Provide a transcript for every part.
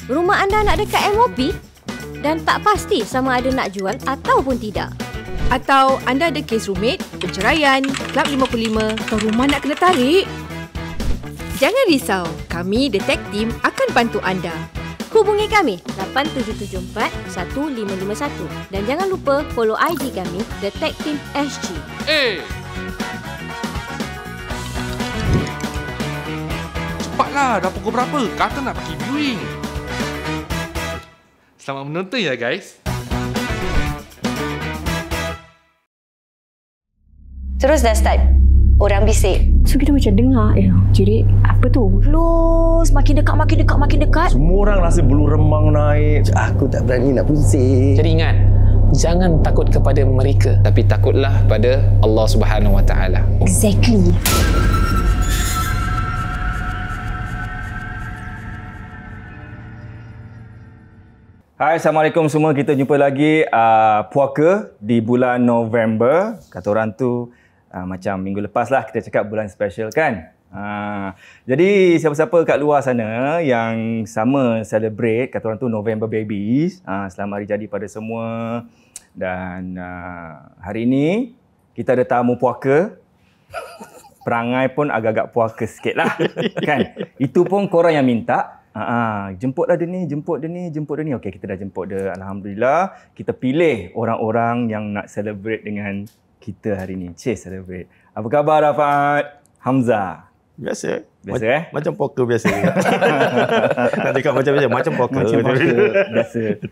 Rumah anda nak dekat MOP dan tak pasti sama ada nak jual ataupun tidak. Atau anda ada kes rumit, perceraian, Klub 55 atau rumah nak kena tarik? Jangan risau, kami The Tech Team akan bantu anda. Hubungi kami 8774-1551 dan jangan lupa follow IG kami The Tech Team SG. Cepatlah, dah pukul berapa? Kata nak pergi viewing. Selamat menonton ya guys. Terus dah start. Orang bisik. So kita macam dengar, jadi apa tu? Close, makin dekat. Semua orang rasa bulu remang naik. Aku tak berani nak pusing. Jadi ingat, jangan takut kepada mereka, tapi takutlah pada Allah Subhanahu Wa Taala. Exactly. Hai, Assalamualaikum semua. Kita jumpa lagi puaka di bulan November. Kata orang tu macam minggu lepas lah kita cakap bulan special kan. Jadi siapa-siapa kat luar sana yang sama celebrate, kata orang tu November Babies, selamat hari jadi pada semua. Dan hari ini kita ada tamu puaka. Perangai pun agak-agak puaka sikit lah kan. Itu pun korang yang minta. Jemputlah dia ni, jemput dia ni. Okey, kita dah jemput dia. Alhamdulillah, kita pilih orang-orang yang nak celebrate dengan kita hari ni. Celebrate. Apa khabar Rafat? Hamzah. Biasa. Macam poker biasa. Nak cakap macam poker. Biasa.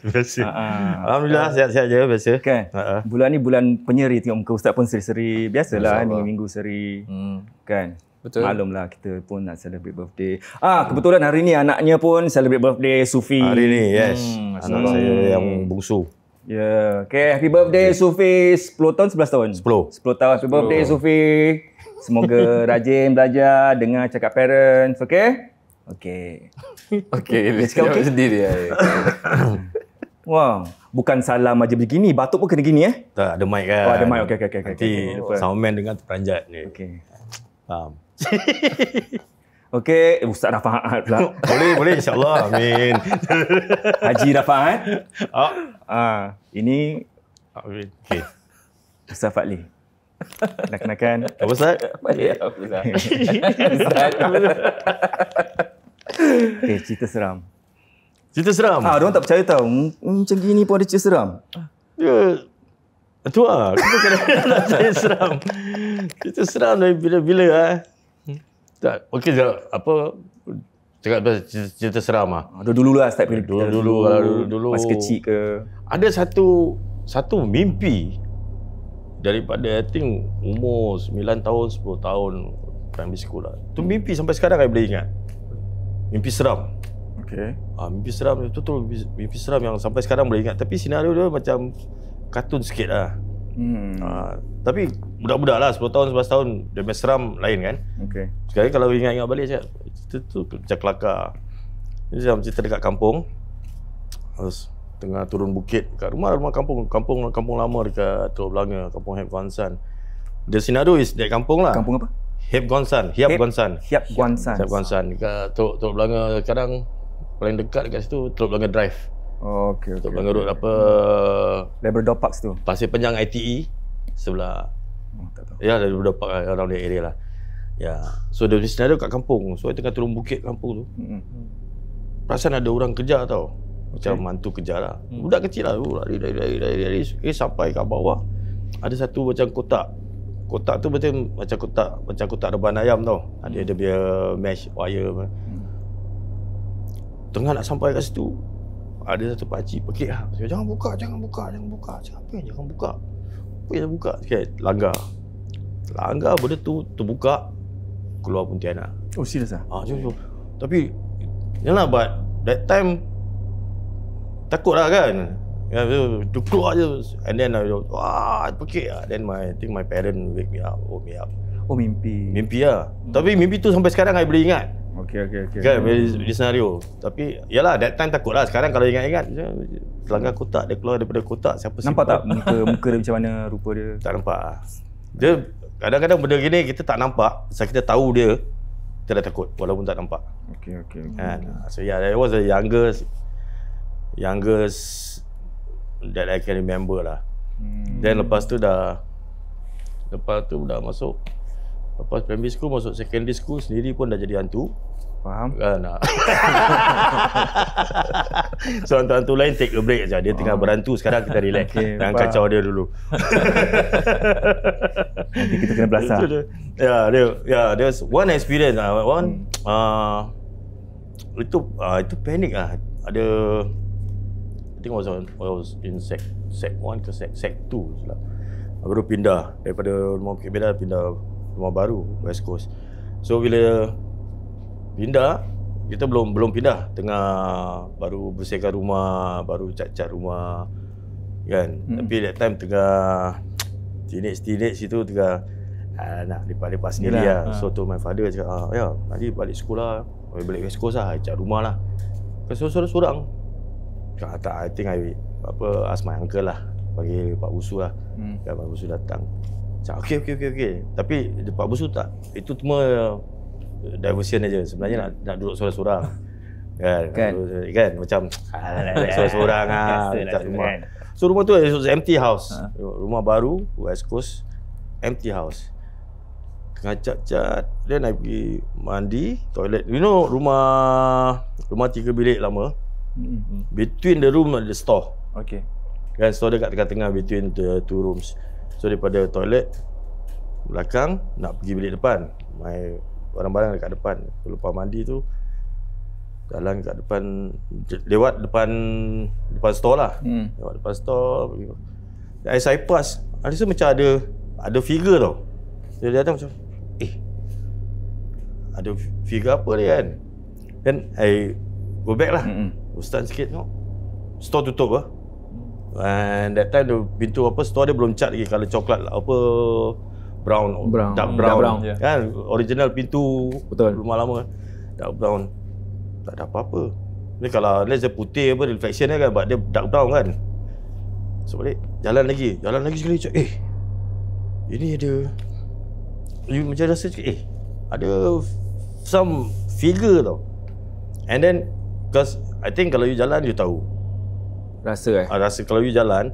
Alhamdulillah, sihat-sihat je biasa. Kan? Bulan ni bulan penyeri, tengok muka Ustaz pun seri-seri. Biasalah, minggu-minggu seri. Kan? Betul. Maklumlah kita pun nak celebrate birthday. Kebetulan hari ni anaknya pun celebrate birthday, Sufi. Hari ni, yes. Anak saya yang bungsu. Ya. Okay, happy birthday Sufi. 10 tahun, 11 tahun? 10 tahun. Happy birthday Sufi. Semoga rajin belajar, dengar cakap parents. Okay? Okay. Dia cakap sendiri. Wow. Bukan salam aja begini, batuk pun kena gini Tak, ada mic kan. Ada mic. Okay. Nanti soundman dengar terperanjat ni. Okay. Faham. Okey, Ustaz Rafaat pula. Boleh insya-Allah. Amin. Haji Rafaat. Ini Amin. Okey. Ustaz Fadli. Kenalkan. Apa Ustaz? Okey, cerita seram. Cerita seram? Diorang tak percaya tau. Macam gini pun ada cerita seram. Ya. Itu lah. Kita kadang-kadang nak saya seram. Cerita seram dari bila-bila Tak. Okey, apa cakap cerita seram Dulu lah start dulu masa kecil ke. Ada satu mimpi daripada I think umur 9 tahun 10 tahun primary school lah. Tu mimpi sampai sekarang I boleh ingat. Mimpi seram. Okey. Mimpi seram itu mimpi seram yang sampai sekarang boleh ingat, tapi senario dia macam kartun sikit lah. Tapi budak-budak lah, 10 tahun, 11 tahun, dia punya seram lain kan. Okay. Sekarang kalau ingat-ingat balik, cerita tu macam kelakar. Ini macam cerita dekat kampung. Terus tengah turun bukit kat rumah kampung lama dekat Teluk Belanga, kampung Hep Gonsan. The scenario is dekat kampung lah. Kampung apa? Hep Gonsan. Hiap Gonsan. Dekat Teluk Belanga sekarang paling dekat dekat situ Teluk Belanga Drive. Okey. Teluk Belanga Road apa? Labrador Parks tu. Pasir Panjang ITE sebelah. Tak tahu. Ya, Labrador Park around the area lah. Ya. So the scenario kat kampung. So I tengah turun bukit kampung tu. Perasan ada orang kejar tau. Macam mantu kejar lah. Budak kecil lah. Lari. Sampai kat bawah. Ada satu macam kotak. Kotak tu macam kotak reban ayam tau. Ada dia mesh wire. Tengah nak sampai kat situ, ada satu pakcik pekik lah. Jangan buka. Cakap apa yang jangan buka? Apa yang buka? Sikit langgar benda tu terbuka, keluar Pontianak. Oh, serius ah? Tapi yalah, but that time takut lah kan. Ya, tu keluar je. And then pekik lah. Then I think my parent woke me up. Oh, mimpi lah. Tapi mimpi tu sampai sekarang I boleh ingat. Okey. Kan, di senario. Tapi, yalah, that time takut lah. Sekarang kalau ingat-ingat, langgar kotak, dia keluar daripada kotak, siapa nampak tak muka dia macam mana, rupa dia? Tak nampak. Dia, kadang-kadang benda gini kita tak nampak, pasal kita tahu dia. kita dah takut walaupun tak nampak. Okay. Kan? So yeah, that was the youngest that I can remember lah. Then lepas tu dah masuk, lepas primary school masuk secondary school sendiri pun dah jadi hantu. Faham? Kan? So hantu-hantu lain take a break saja. Dia tengah berhantu, sekarang kita relax. Jangan kacau dia dulu. Nanti kita kena belasah. There's one experience itu panik lah. Ada, I think I was in sec 1 ke sec 2 salah. Baru pindah daripada rumah Bukit Beda, pindah rumah baru West Coast. So bila pindah, kita belum pindah, tengah baru bersihkan rumah, baru cat rumah kan. Tapi that time tengah teenage itu tengah nak lepas sendiri lah. So to my father cakap, nanti balik sekolah, balik West Coast lah, cat rumah lah. Kan sorang-sorang. Tak, I think ask my uncle lah, bagi Pak Busu lah. Pak Busu datang. Cakap okey. Tapi Pak Busu tak, itu semua diversion aja. Sebenarnya nak duduk sorang-sorang. Kan macam sorang-sorang kat rumah. So rumah tu is empty house. Rumah baru West Coast, empty house. Tengah cat, then I pergi mandi, toilet. You know rumah 3 bilik lama. Between the room and the store. Okay. Kan store dekat tengah-tengah between the 2 rooms. So daripada toilet belakang nak pergi bilik depan, my barang-barang dekat depan. Lepas mandi tu jalan kat depan, lewat depan store lah. Lewat depan store. As I pass, ada macam ada figure tau. Dia datang macam, ada figure apa ni kan. Then I go back lah. Stand sikit tengok, store tutup lah. And that time the pintu store dia belum cat lagi, colour coklat lah, dark brown. Kan original pintu. Betul. Rumah lama dark brown. Tak ada apa-apa. Ni kalau let's say putih reflection dia kan, but dia dark brown kan. So balik jalan lagi sekali cakap, ini ada, you macam rasa cakap, ada some figure tau. And then because I think kalau you jalan you tahu. Rasa rasa kalau you jalan,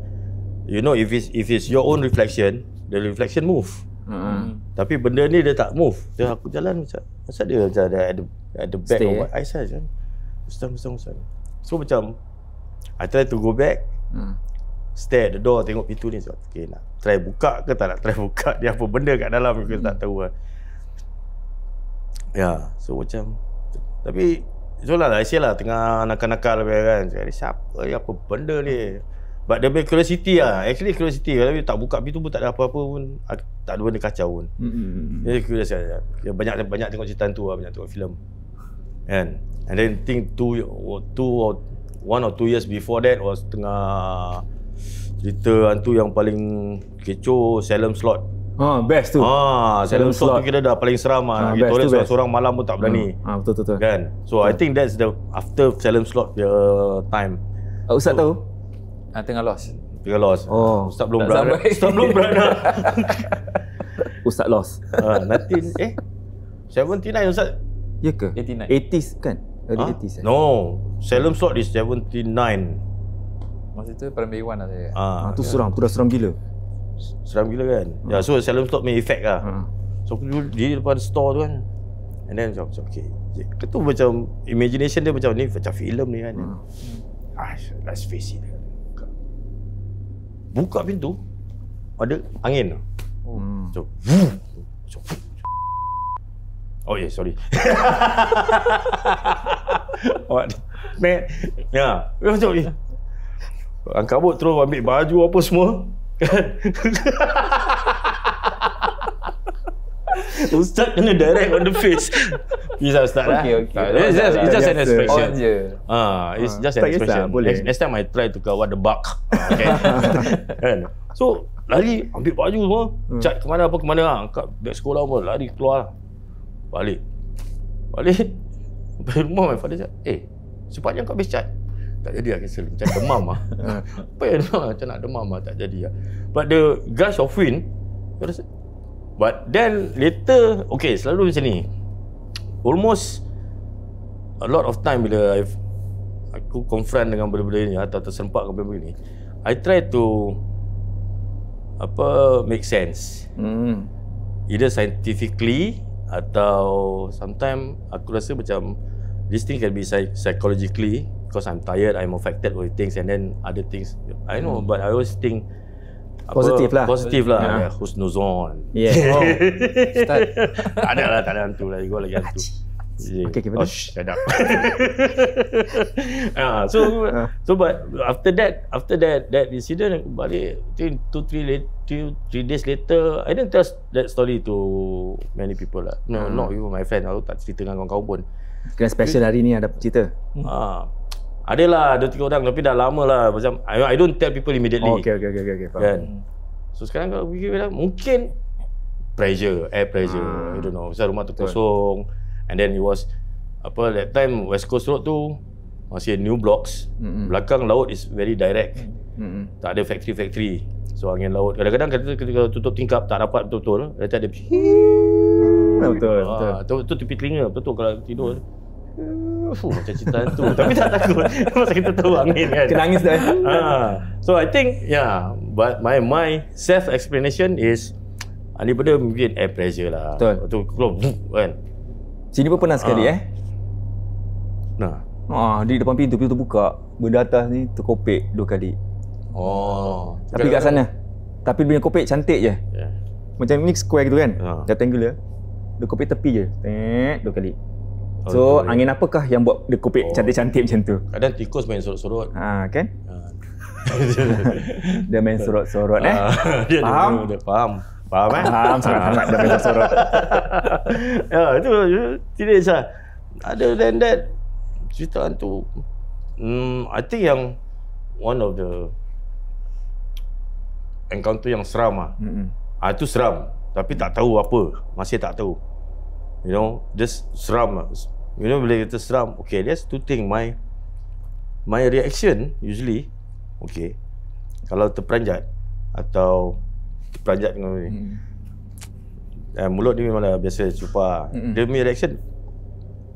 you know if it's your own reflection, the reflection move. Tapi benda ni dia tak move. Dia aku jalan macam dia macam at the back of my eyes kan. Ustaz. So macam I try to go back. Stare at the door, tengok pintu ni. Okay, nak try buka ke tak nak try buka? Dia apa benda kat dalam aku tak tahu lah. So macam, tapi itulah I say lah, tengah nakal-nakal kan. Cakap, siapa ni, apa benda ni? But dia punya curiosity lah. Actually curiosity. Kalau tak buka pintu pun tak ada apa-apa pun, tak ada benda kacau pun. Dia curious lah. Dia banyak tengok cerita hantu lah, banyak tengok filem kan. And then think 1 or 2 years before that was tengah cerita hantu yang paling kecoh, Salem Slot. Best tu. Salem Slot tu kira dah paling seram lah. Kita orang seorang malam pun tak berani. Betul. Kan? So I think that's the after Salem Slot time. Ustaz tahu? Tengah lost. Ustaz belum beranak. Ustaz lost. 79 Ustaz. Ya ke? 89. 80s kan? Early 80s. No, Salem Slot is 79. Masa tu primary 1 lah saya. Tu seram, tu dah seram gila. Seram gila kan. So Salem Slot main effect lah. So aku duduk di depan store tu kan. And then macam okay. Itu macam imagination dia macam ni, macam filem ni kan. Let's face it. Buka pintu, ada angin. So, sorry. Macam ni. Angkabut terus ambil baju apa semua. Ustaz kena direct on the face. Bisa Ustaz lah. Okay. It's just an expression. It's just an Tak expression. kisah, boleh. Next time I try to cover the buck. Okay. Kan? So lari ambil baju semua, cat kemana angkat beg sekolah pun, lari keluar. Balik sampai rumah, my father cakap, sepatutnya kau habis cat. Tak jadi lah, cancel. Macam demam lah. Apa yang macam nak demam lah, tak jadi lah. But the gush of wind, but then later, okay, selalu macam ni. almost a lot of time bila aku confront dengan benda-benda ni atau terserempak dengan benda-benda ni, I try to make sense. Either scientifically atau sometimes aku rasa macam this thing can be psychologically because I'm tired, I'm affected with things and then other things. I know, but I always think Positif lah. Yeah. Husnuzon. Yeah. Oh, start. Tak ada hantu lah. Ego lagi hantu. Okay, oh, shut up. But after that incident, balik 2-3 days later, I didn't tell that story to many people lah. No, not even my friend. Aku tak cerita dengan kawan-kawan pun. Kena special hari ni ada cerita. Adalah 2-3 orang tapi dah lama lah. Macam I don't tell people immediately. Okay. Kan? So sekarang kalau fikir mungkin air pressure. I don't know. Pasal rumah tu kosong. And then it was that time West Coast Road tu masih new blocks. Belakang laut is very direct. Tak ada factory. So angin laut. Kadang-kadang kita tutup tingkap tak dapat betul-betul. Nanti ada betul. Tu tepi telinga betul kalau tidur. Macam cerita tu. Tapi tak takut. Masa kita tahu angin kan. Kena nangis dah. So I think but my self explanation is ni benda mungkin air pressure lah. Betul. Kan. Sini pun pernah sekali di depan pintu buka, benda atas ni terkopek 2 kali. Tapi kat sana. Tapi dia kopek cantik je. Macam ni square gitu kan. Rectangular. Dia kopek tepi je. 2 kali. So angin apakah yang buat dia kopek cantik-cantik macam tu? Kadang tikus main sorot-sorot. Kan? Dia main sorot-sorot Faham? Faham sangat-sangat dia main sorot. Itu tidak sah. Other than that, cerita tu I think yang one of the encounter yang seram itu seram tapi tak tahu apa, masih tak tahu. Just seram. Bila kita seram, okay, there's 2 things. My reaction usually, okay, kalau terperanjat atau terperanjat dengan mulut ni memanglah biasa cupa. Dia punya reaction,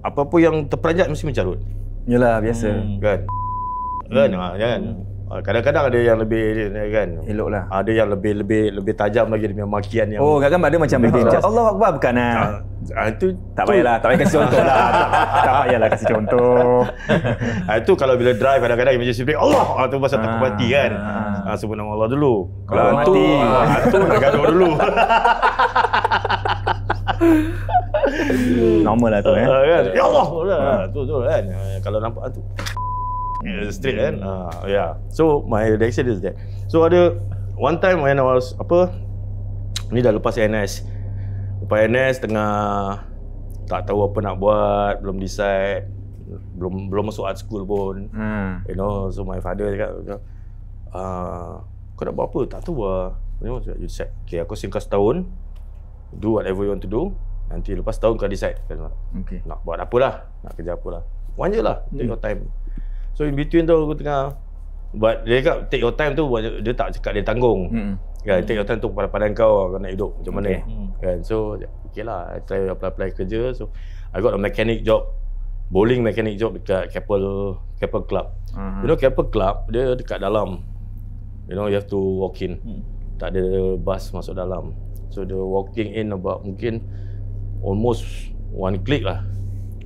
apa-apa yang terperanjat mesti mencarut. Yalah, biasa. Kan? Kan? Kadang-kadang ada yang lebih kan. Elok lah. Ada yang lebih tajam lagi dia punya makian yang. Kadang-kadang ada macam Allah Akbar bukan itu tak payahlah, tak payah kasih contoh lah. Tak payahlah kasih contoh. Itu kalau bila drive kadang-kadang emergency brake Allah, tu pasal takut mati kan. Sebut nama Allah dulu. Kalau mati, itu nak gaduh dulu. Normal lah tu kan. Ya Allah. Tu kan. Kalau nampak tu straight kan. So my reaction is that. So ada one time when I was ni dah lepas NS. Lepas NS tengah tak tahu apa nak buat, belum decide, belum masuk art school pun. So my father cakap, kau nak buat apa? Tak tahu lah. You decide. Okay, aku singkat setahun, do whatever you want to do. Nanti lepas setahun kau decide nak buat apalah, nak kerja apalah. One je lah, take your time. So in between tu aku tengah buat, dia cakap take your time tu, dia tak cakap dia tanggung. Kan, take your time tu pada kau nak hidup macam mana. Kan, so okay lah, I try apply kerja. So I got a mechanic job, bowling mechanic job dekat Keppel Club. Keppel Club dia dekat dalam. You have to walk in. Tak ada bus masuk dalam. So the walking in about mungkin almost 1 click lah.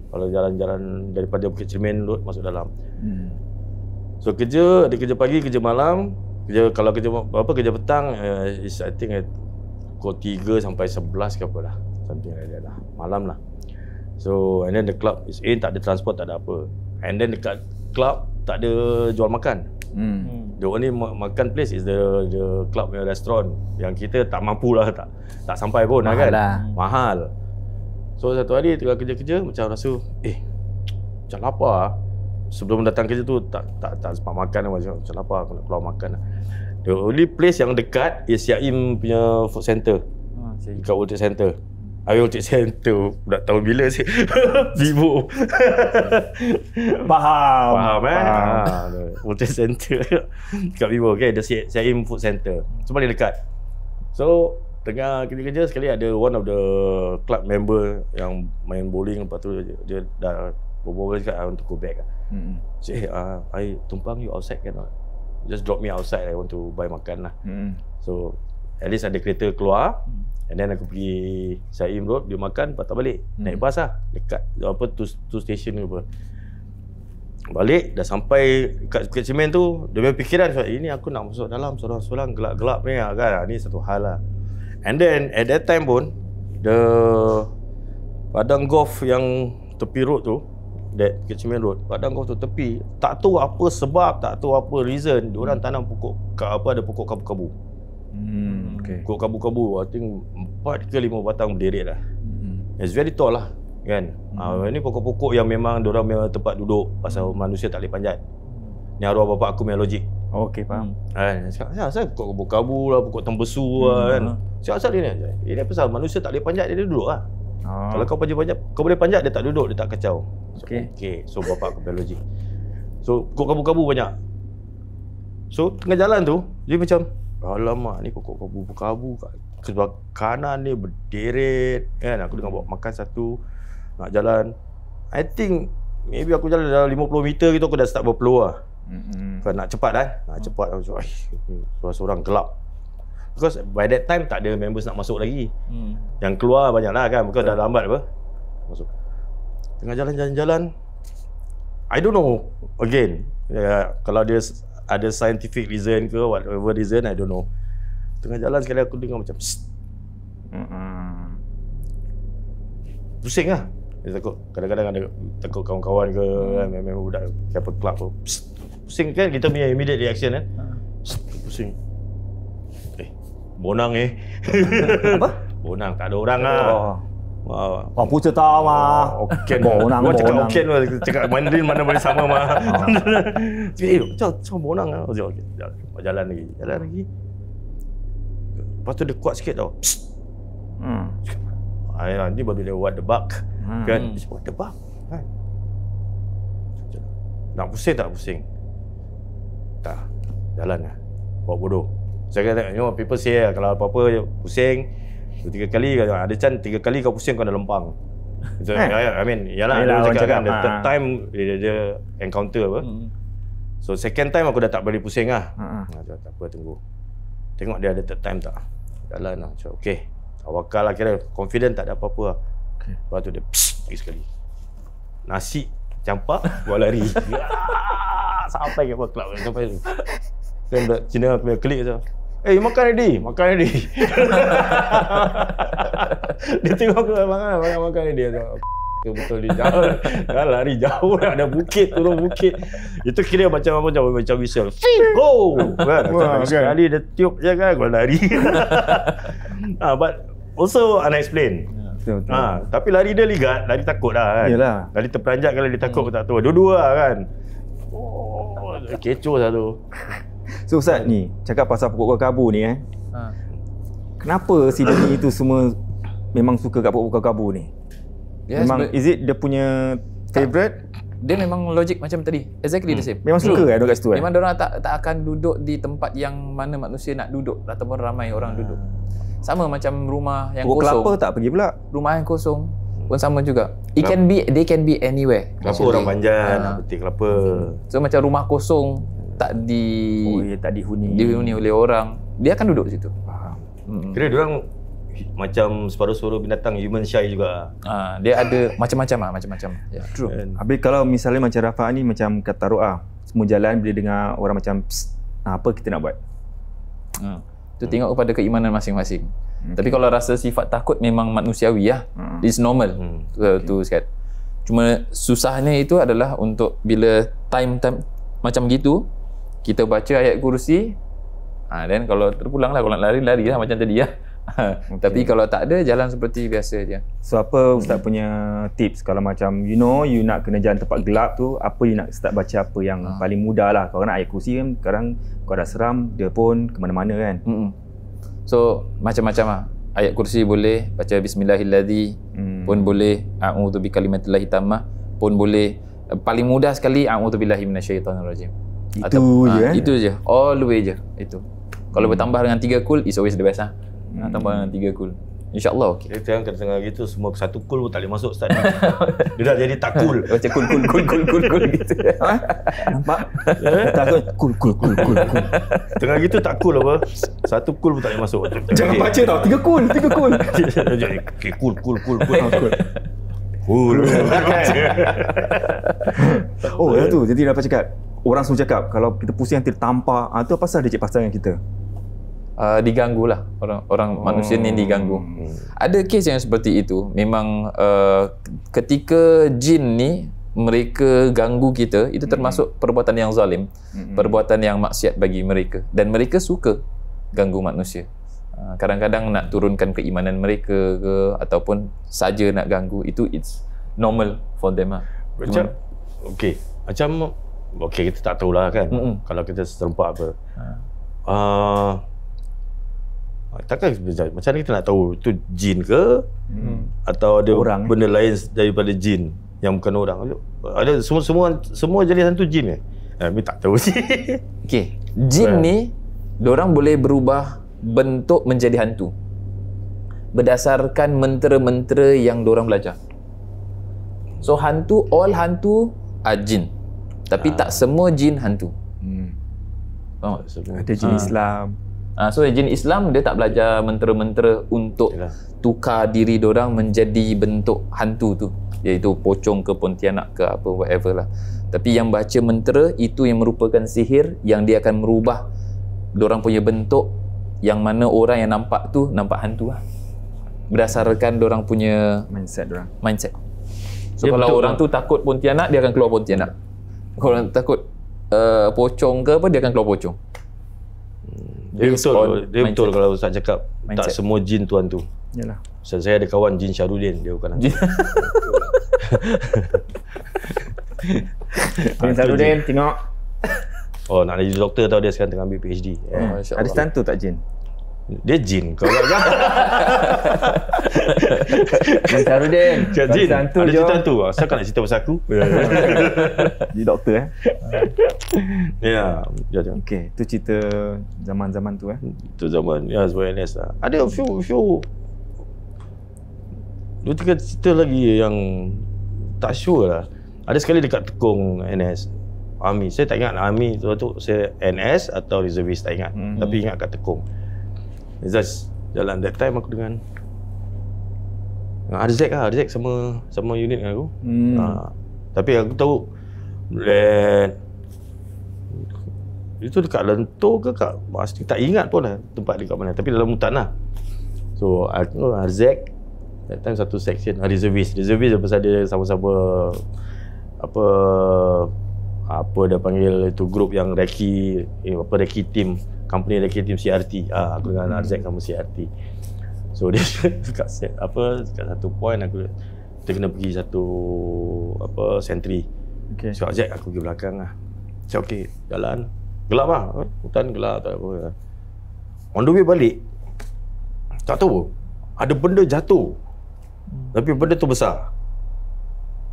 Kalau jalan-jalan daripada Bukit Cermin Road masuk dalam. So ada kerja pagi, kerja malam. Kalau kerja petang is I think pukul 3 sampai 11 ke apa lah. Something like that lah. Malam lah. So and then the club is in, tak ada transport, tak ada apa. And then dekat club tak ada jual makan. The only makan place is the club punya restaurant yang kita tak mampu lah, tak sampai pun mahal kan. Mahal. So satu hari tengah kerja macam rasa macam lapar. Sebelum datang kerja tu tak sempat makan, macam lapar, aku nak keluar makan. The only place yang dekat is Yaim punya food center. Dekat World Trade Center. World Trade Center dah tahun bila sih? Vivo. Faham. World Trade Center dekat Vivo. Okay, the Yaim food center. So paling dekat. So tengah kerja sekali ada one of the club member yang main bowling, lepas tu dia dah berbual cakap untuk go back. Say, I tumpang you outside cannot. Just drop me outside, I want to buy makan lah. So at least ada kereta keluar, and then aku pergi Saim Road, dia makan, patah balik. Naik bas lah, dekat apa tu station ke apa. Balik, dah sampai dekat Bukit Semen tu, dia punya fikiran, ini aku nak masuk dalam sorang-sorang gelap-gelap ni kan. Ni satu hal lah. And then at that time pun, the padang golf yang tepi road tu, that Bukit Semen Road, padang golf tu tepi, tak tahu apa sebab, tak tahu apa reason, diorang tanam pokok ada pokok kabu-kabu. Pokok kabu-kabu, I think 4 ke 5 batang berderet lah. It's very tall lah kan. Ini pokok-pokok yang memang diorang memang tempat duduk pasal manusia tak boleh panjat. Ni arwah bapak aku punya logik. Okey, faham. Asal pokok kabu-kabu lah, pokok tembesu lah kan. Asal dia ni? Ini pasal manusia tak boleh panjat, dia duduk lah. Kalau kau panjat, kau boleh panjat, dia tak duduk, dia tak kacau. Okay. So bapak aku punya logik. So pokok kabu-kabu banyak. So tengah jalan tu, dia macam, alamak ni pokok kabu-kabu kat sebelah kanan ni berderet kan. Aku dengar bawa makan satu, nak jalan. I think maybe aku jalan dalam 50 meter gitu, aku dah start berpeluh lah. Kan nak cepat kan? Nak cepat macam seorang gelap. Because by that time tak ada members nak masuk lagi. Yang keluar banyak lah kan, bukan dah lambat apa. Masuk. Tengah jalan-jalan, I don't know again. Kalau dia ada scientific reason ke whatever reason, I don't know. Tengah jalan sekali aku dengar macam pusing lah. Dia takut, kadang-kadang ada takut kawan-kawan ke memang budak siapa club tu pusing kan, kita punya immediate reaction kan. Pusing. Bonang apa? Bonang, tak ada orang lah. Pucat tahu mah. Oken. Bonang. Gua cakap Oken lah. Cakap Mandarin mana boleh sama mah. Macam bonang lah. Okey. Jalan lagi. Lepas tu dia kuat sikit tau. Ni baru dia what the buck. Kan? What the buck? Kan? Nak pusing tak pusing? Tak. Jalan lah. Buat bodoh. Saya kata, people say kalau apa-apa pusing 2-3 kali, ada chance 3 kali kau pusing kau dah lempang. So, I mean, yalah dia cakap kan, the third time dia encounter apa. So second time aku dah tak boleh pusing lah. Tak apa, tunggu. Tengok dia ada third time tak. Jalan lah. So, okay. Tawakal lah, kira confident tak ada apa-apa lah. Lepas tu dia lagi sekali. Nasi campak, buat lari. Sampai ke apa club sampai tu. Kan Cina punya klik tu. Makan ready. Dia tengok aku makan ready. Betul dia jauh. Dah lari jauh dah, ada bukit, turun bukit. Itu kira macam whistle. Go! Kan? Sekali dia tiup je kan, gua lari. But also unexplained. Betul. Tapi lari dia ligat, lari takut lah kan. Yalah. Lari terperanjat kalau dia takut aku tak tahu. Dua-dua lah kan. Kecoh satu. So Ustaz ni, cakap pasal pokok kabu ni kenapa si Deni itu semua memang suka kat pokok kabu ni? Memang is it dia punya favourite? Dia memang logik macam tadi. Exactly the same. Memang suka kan dekat situ Memang diorang tak akan duduk di tempat yang mana manusia nak duduk ataupun ramai orang duduk. Sama macam rumah yang pokok kosong. Kelapa tak pergi pula. Rumah yang kosong pun sama juga. They can be anywhere. Kelapa orang panjang nak petik kelapa. So macam rumah kosong tak tak dihuni oleh orang, dia akan duduk situ. Kira diorang macam separuh-separuh binatang human shy juga. Dia ada macam-macam. Ya, true. Habis kalau misalnya macam Rafa ni macam kata Ro'ah, semua jalan bila dengar orang macam apa kita nak buat? Itu tengok kepada keimanan masing-masing. Tapi kalau rasa sifat takut memang manusiawi lah. It's normal. Tu sikit. Cuma susahnya itu adalah untuk bila time macam gitu, kita baca ayat kursi, dan kalau terpulang lah, kalau nak lari lah macam tadi lah. Tapi kalau tak ada, jalan seperti biasa je. So apa Ustaz punya tips kalau macam you nak kena jalan tempat gelap tu, apa you nak start baca apa yang paling mudah lah. Kalau nak ayat kursi kan sekarang kau dah seram, dia pun ke mana-mana kan. So macam-macam lah. Ayat kursi boleh, baca bismillahilladzi pun boleh, a'udzu bikalimatillahi tammah pun boleh. Paling mudah sekali a'udzubillahi minasyaitonirrajim. Itu je. Itu je. All the way je. Itu. Kalau bertambah dengan 3 kul, is always the best lah. Tambah dengan 3 cool. InsyaAllah okey. Dia tengah gitu semua satu cool pun tak boleh masuk Ustaz. Dia dah jadi tak cool. Macam cool gitu. Nampak? Takut cool. Tengah gitu tak cool apa. Satu cool pun tak boleh masuk. Jangan baca tau. 3 cool. Jadi cool. Cool. Oh, ya tu. Jadi dapat cakap. Orang semua cakap kalau kita pusing nanti tampar, tu apa pasal dia cik pasal dengan kita? Diganggu lah orang manusia ni diganggu. Ada kes yang seperti itu. Memang ketika jin ni mereka ganggu kita, itu termasuk perbuatan yang zalim, perbuatan yang maksiat bagi mereka, dan mereka suka ganggu manusia. Kadang-kadang nak turunkan keimanan mereka ke, ataupun saja nak ganggu, itu it's normal for them lah. Macam okey kita tak tahulah kan. Kalau kita serempak apa. Takkan macam mana kita nak tahu itu jin ke atau ada orang, benda lain daripada jin yang bukan orang? Ada semua jadi hantu jin ke? Kami tak tahu sih. Okey, jin ni diorang boleh berubah bentuk menjadi hantu berdasarkan mentera-mentera yang diorang belajar. So all hantu are jin. Tapi tak semua jin hantu. Ada jin Islam. So jin Islam dia tak belajar mentera-mentera untuk tukar diri diorang menjadi bentuk hantu tu, iaitu pocong ke pontianak ke apa whatever lah. Tapi yang baca mentera itu yang merupakan sihir, yang dia akan merubah diorang punya bentuk, yang mana orang yang nampak tu nampak hantu lah, berdasarkan diorang punya mindset. So dia kalau orang tu takut pontianak, dia akan keluar pontianak. Kalau orang takut pocong ke apa, dia akan keluar pocong. Dia betul kalau Ustaz cakap mindset. Tak semua jin tu hantu. Yalah. Saya ada kawan jin Syarudin, dia bukan hantu. Jin Syarudin tengok. Oh, nak jadi doktor tau, dia sekarang tengah ambil PhD. Ada stuntu tak jin? Dia jin. Kau tak Jin Syarudin. Jin. Ada cerita hantu. Asal kau nak cerita pasal aku? Jadi doktor Ya. Okey, tu cerita zaman-zaman tu Itu zaman sebab NS lah. Ada few 2-3 cerita lagi yang tak sure lah. Ada sekali dekat Tekong NS Army. Saya tak ingat Army tu saya NS atau reservist, tak ingat. Tapi ingat kat Tekong. Just jalan that time aku dengan RZ sama unit dengan aku. Tapi aku tahu itu dekat Lentor ke kat pasti tak ingat pun lah tempat dekat mana, tapi dalam hutan lah. So aku RZ that time satu section reservist pasal dia sama-sama apa dia panggil itu grup yang recce team, company recce team CRT. Aku dengan RZ sama CRT. So dia dekat satu point kita kena pergi satu sentry. Okay. So RZ aku pergi belakang lah. Saya okey, jalan gelap lah, hutan gelap tak apa. On the way balik, tak tahu ada benda jatuh. Tapi benda tu besar.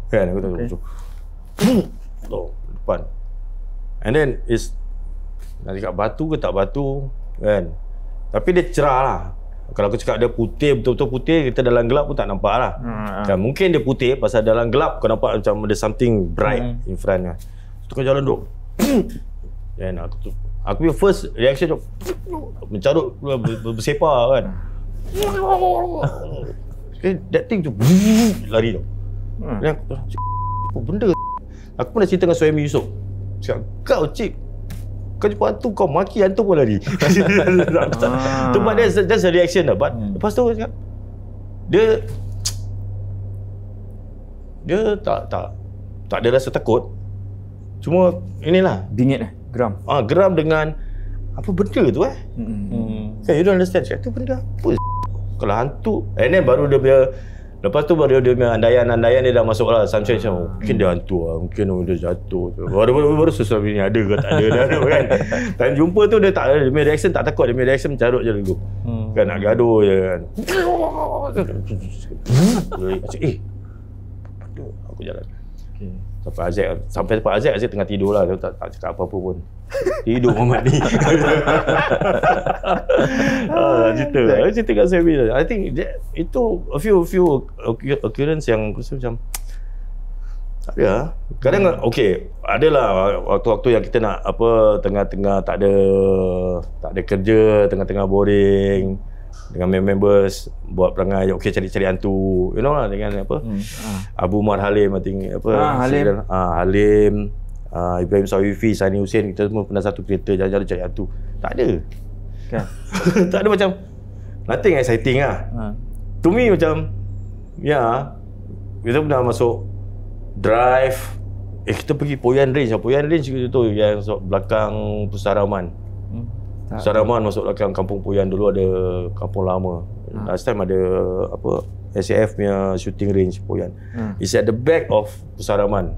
Kan aku tahu. Depan. And then is nak cakap batu ke tak batu kan. Tapi dia cerah lah. Kalau aku cakap dia putih, betul-betul putih, kita dalam gelap pun tak nampak lah. Dan mungkin dia putih pasal dalam gelap kau nampak macam ada something bright in front kan. So kau jalan duduk. Dan aku punya first reaction tu mencarut, bersepar kan. That thing tu lari tu. Dan apa benda? Aku pernah cerita dengan Suhaimi Yusof. Cakap, kau cik, kau jumpa hantu, kau maki hantu pun lari. Tu but that's a reaction lah. But lepas tu cakap, dia tak ada rasa takut. Cuma inilah bingit geram. Geram dengan apa benda tu Kan you don't understand. Cakap tu benda apa kalau hantu. And then baru dia punya, lepas tu baru dia punya andaian dia dah masuk lah. Sampai macam mungkin dia hantu lah, mungkin dia jatuh. Baru susah ni ada ke tak ada dah kan. Time jumpa tu dia punya reaction tak takut, dia punya reaction mencarut je dulu. Kan nak gaduh je kan. Macam aku jalan. Sampai Azek tengah tidur lah. Dia tak cakap apa-apa pun. Tidur Muhammad ni. Cerita kat Sebi lah. I think itu a few occurrence yang aku rasa macam tak ada lah. Kadang adalah waktu-waktu yang kita nak tengah-tengah tak ada kerja, tengah-tengah boring, dengan members buat perangai cari hantu, you know lah, dengan Abu Umar Halim, I think Halim, Ibrahim Sawifi, Sani Hussein, kita semua pernah satu kereta jalan-jalan cari hantu. Tak ada kan? Tak ada, macam nothing exciting lah. To me macam kita pernah masuk drive, kita pergi Poyan Range tu yang belakang Pusaraman. Pusaraman masuk belakang Kampung Poyan, dulu ada kampung lama. Last time ada SAF punya shooting range Poyan. It's at the back of Pusaraman.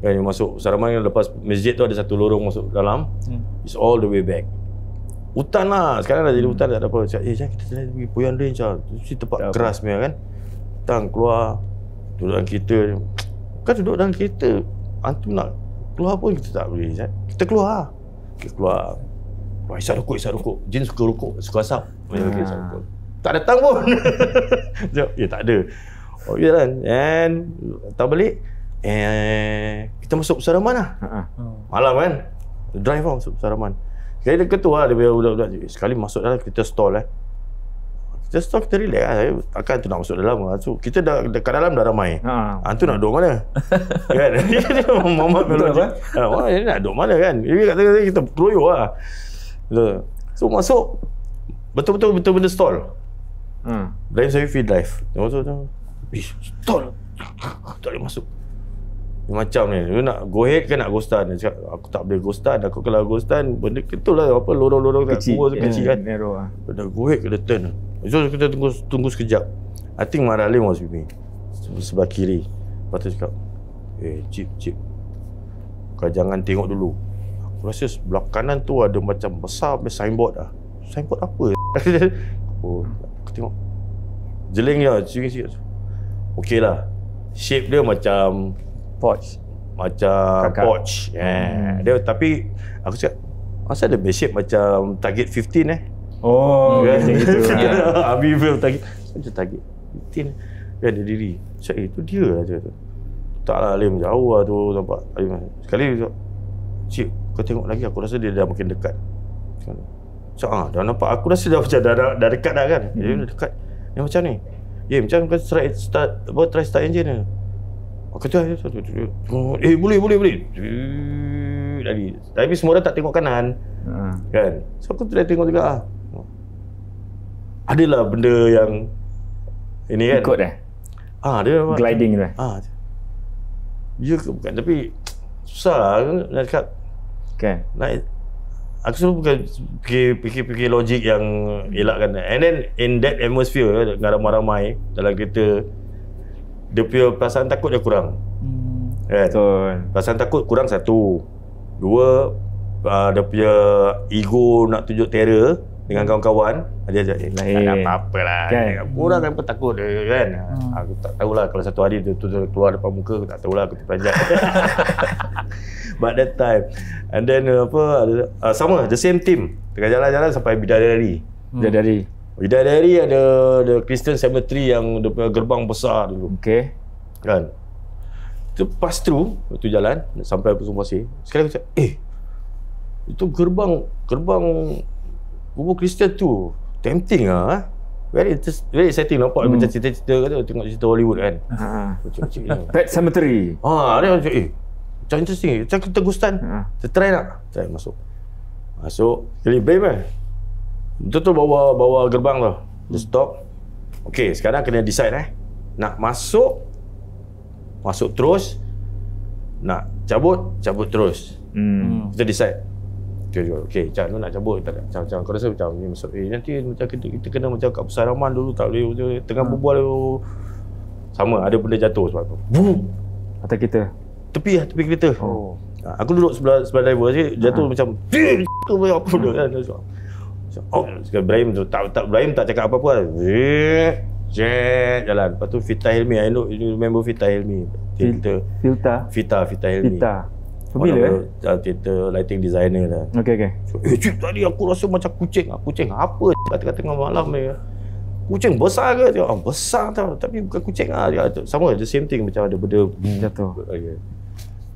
Kan masuk Pusaraman, lepas masjid tu ada satu lorong masuk dalam. It's all the way back. Hutan lah, sekarang dah jadi hutan, tak ada apa. Jangan kita pergi Poyan Range lah. Itu tempat keras punya kan. Datang keluar, duduk dalam kereta. Kan duduk dalam kereta, hantu nak keluar pun kita tak boleh. Kita keluar lah. Kita keluar. Isap rokok. Jin suka rokok, suka asap. Tak datang pun. Tak ada. Kan. And datang balik, kita masuk Pusaraman lah. Malam kan, drive lah masuk Pusaraman. Sekali dia ketua lah, dia budak-budak. Sekali masuk dalam, kita stall Kita stall, kita relax lah. Takkan tu nak masuk dalam lah. So, kita dekat dalam dah ramai. Hantu nak duduk mana? Kan? Muhammad Melody. Dia nak duduk mana kan? Dia kata kita keroyoh lah. So masuk betul-betul benda stall. Ibrahim Sawifi drive. Masuk tu. Stall. Tak boleh masuk. Dia macam ni, dia nak go ahead ke nak go stand. Dia cakap, aku tak boleh go stand. Aku kalau go stand, benda itulah lorong-lorong kecil kan. Narrow lah. Dia go ahead ke dia turn. So kita tunggu sekejap. I think Maralim was with me. Sebelah kiri. Lepas tu cakap, Cip, kau jangan tengok dulu. Aku rasa sebelah kanan tu ada macam besar signboard lah. Signboard apa? Aku tengok. Jeling dia, sikit-sikit. Okey lah. Shape dia macam porch. Macam Kakak. porch. Dia, tapi aku cakap, masa ada base shape macam target 15 macam gitu. Abi film target. Macam target 15. Dia ada diri. Cakap, itu dia lah tu. Tak lah, Alim jauh lah tu nampak. Sekali dia cakap, Cik, kau tengok lagi, aku rasa dia dah makin dekat. Cakap, dah nampak, aku rasa dah macam dah dekat dah kan. Dia dah dekat. Dia macam ni. Macam kau try start engine ni. Aku kata, boleh. Tapi semua orang tak tengok kanan. Kan? So aku try tengok juga. Adalah benda yang ini kan. Ikut dia gliding tu. Ya ke bukan, tapi susah lah nak cakap. Kan. Aku selalu bukan fikir logik yang elakkan. And then in that atmosphere dengan ramai-ramai dalam kereta, dia punya perasaan takut dia kurang. Kan? Betul. Perasaan takut kurang satu. Dua, dia punya ego nak tunjuk terror dengan kawan-kawan. Dia ajak, tak ada apa-apa lah. Kan? Orang kan pun takut kan. Aku tak tahulah kalau satu hari tu keluar depan muka, aku tak tahulah, aku terperanjat. But that time. And then sama, the same team. Tengah jalan-jalan sampai Bidadari. Bidadari ada Christian Cemetery yang dia punya gerbang besar dulu. Kan. Itu pass through, itu jalan sampai Pusung Pasir. Sekali aku cakap, itu gerbang kubur Kristian tu tempting lah. Very exciting, nampak macam cerita-cerita kata, tengok cerita Hollywood kan. Pet Cemetery. Dia macam macam interesting. Macam kita gustan. Kita try masuk. Jadi Ibrahim betul-betul bawa gerbang tu. Dia stop. Okay, sekarang kena decide nak masuk terus, nak cabut terus. Kita decide. Okay, macam nak cabut tak? Macam kau rasa macam ni masuk. Nanti macam kita kena macam kat Pusaraman dulu, tak boleh tengah berbual sama ada benda jatuh sebab tu. Boom. Atas kita. Tepi kereta. Aku duduk sebelah driver je, jatuh macam apa benda kan. Ibrahim tu Ibrahim tak cakap apa-apa. Jalan. Lepas tu Fita Hilmi, I know you remember Fita Hilmi. teater. Fita Helmi. Bila teater lighting designer lah. Okey. So, cik tadi aku rasa macam kucing. Kucing apa? Kata-kata tengah malam ni. Kucing besar ke? Besar tau. Tapi bukan kucing lah. Sama, the same thing. Macam ada benda jatuh.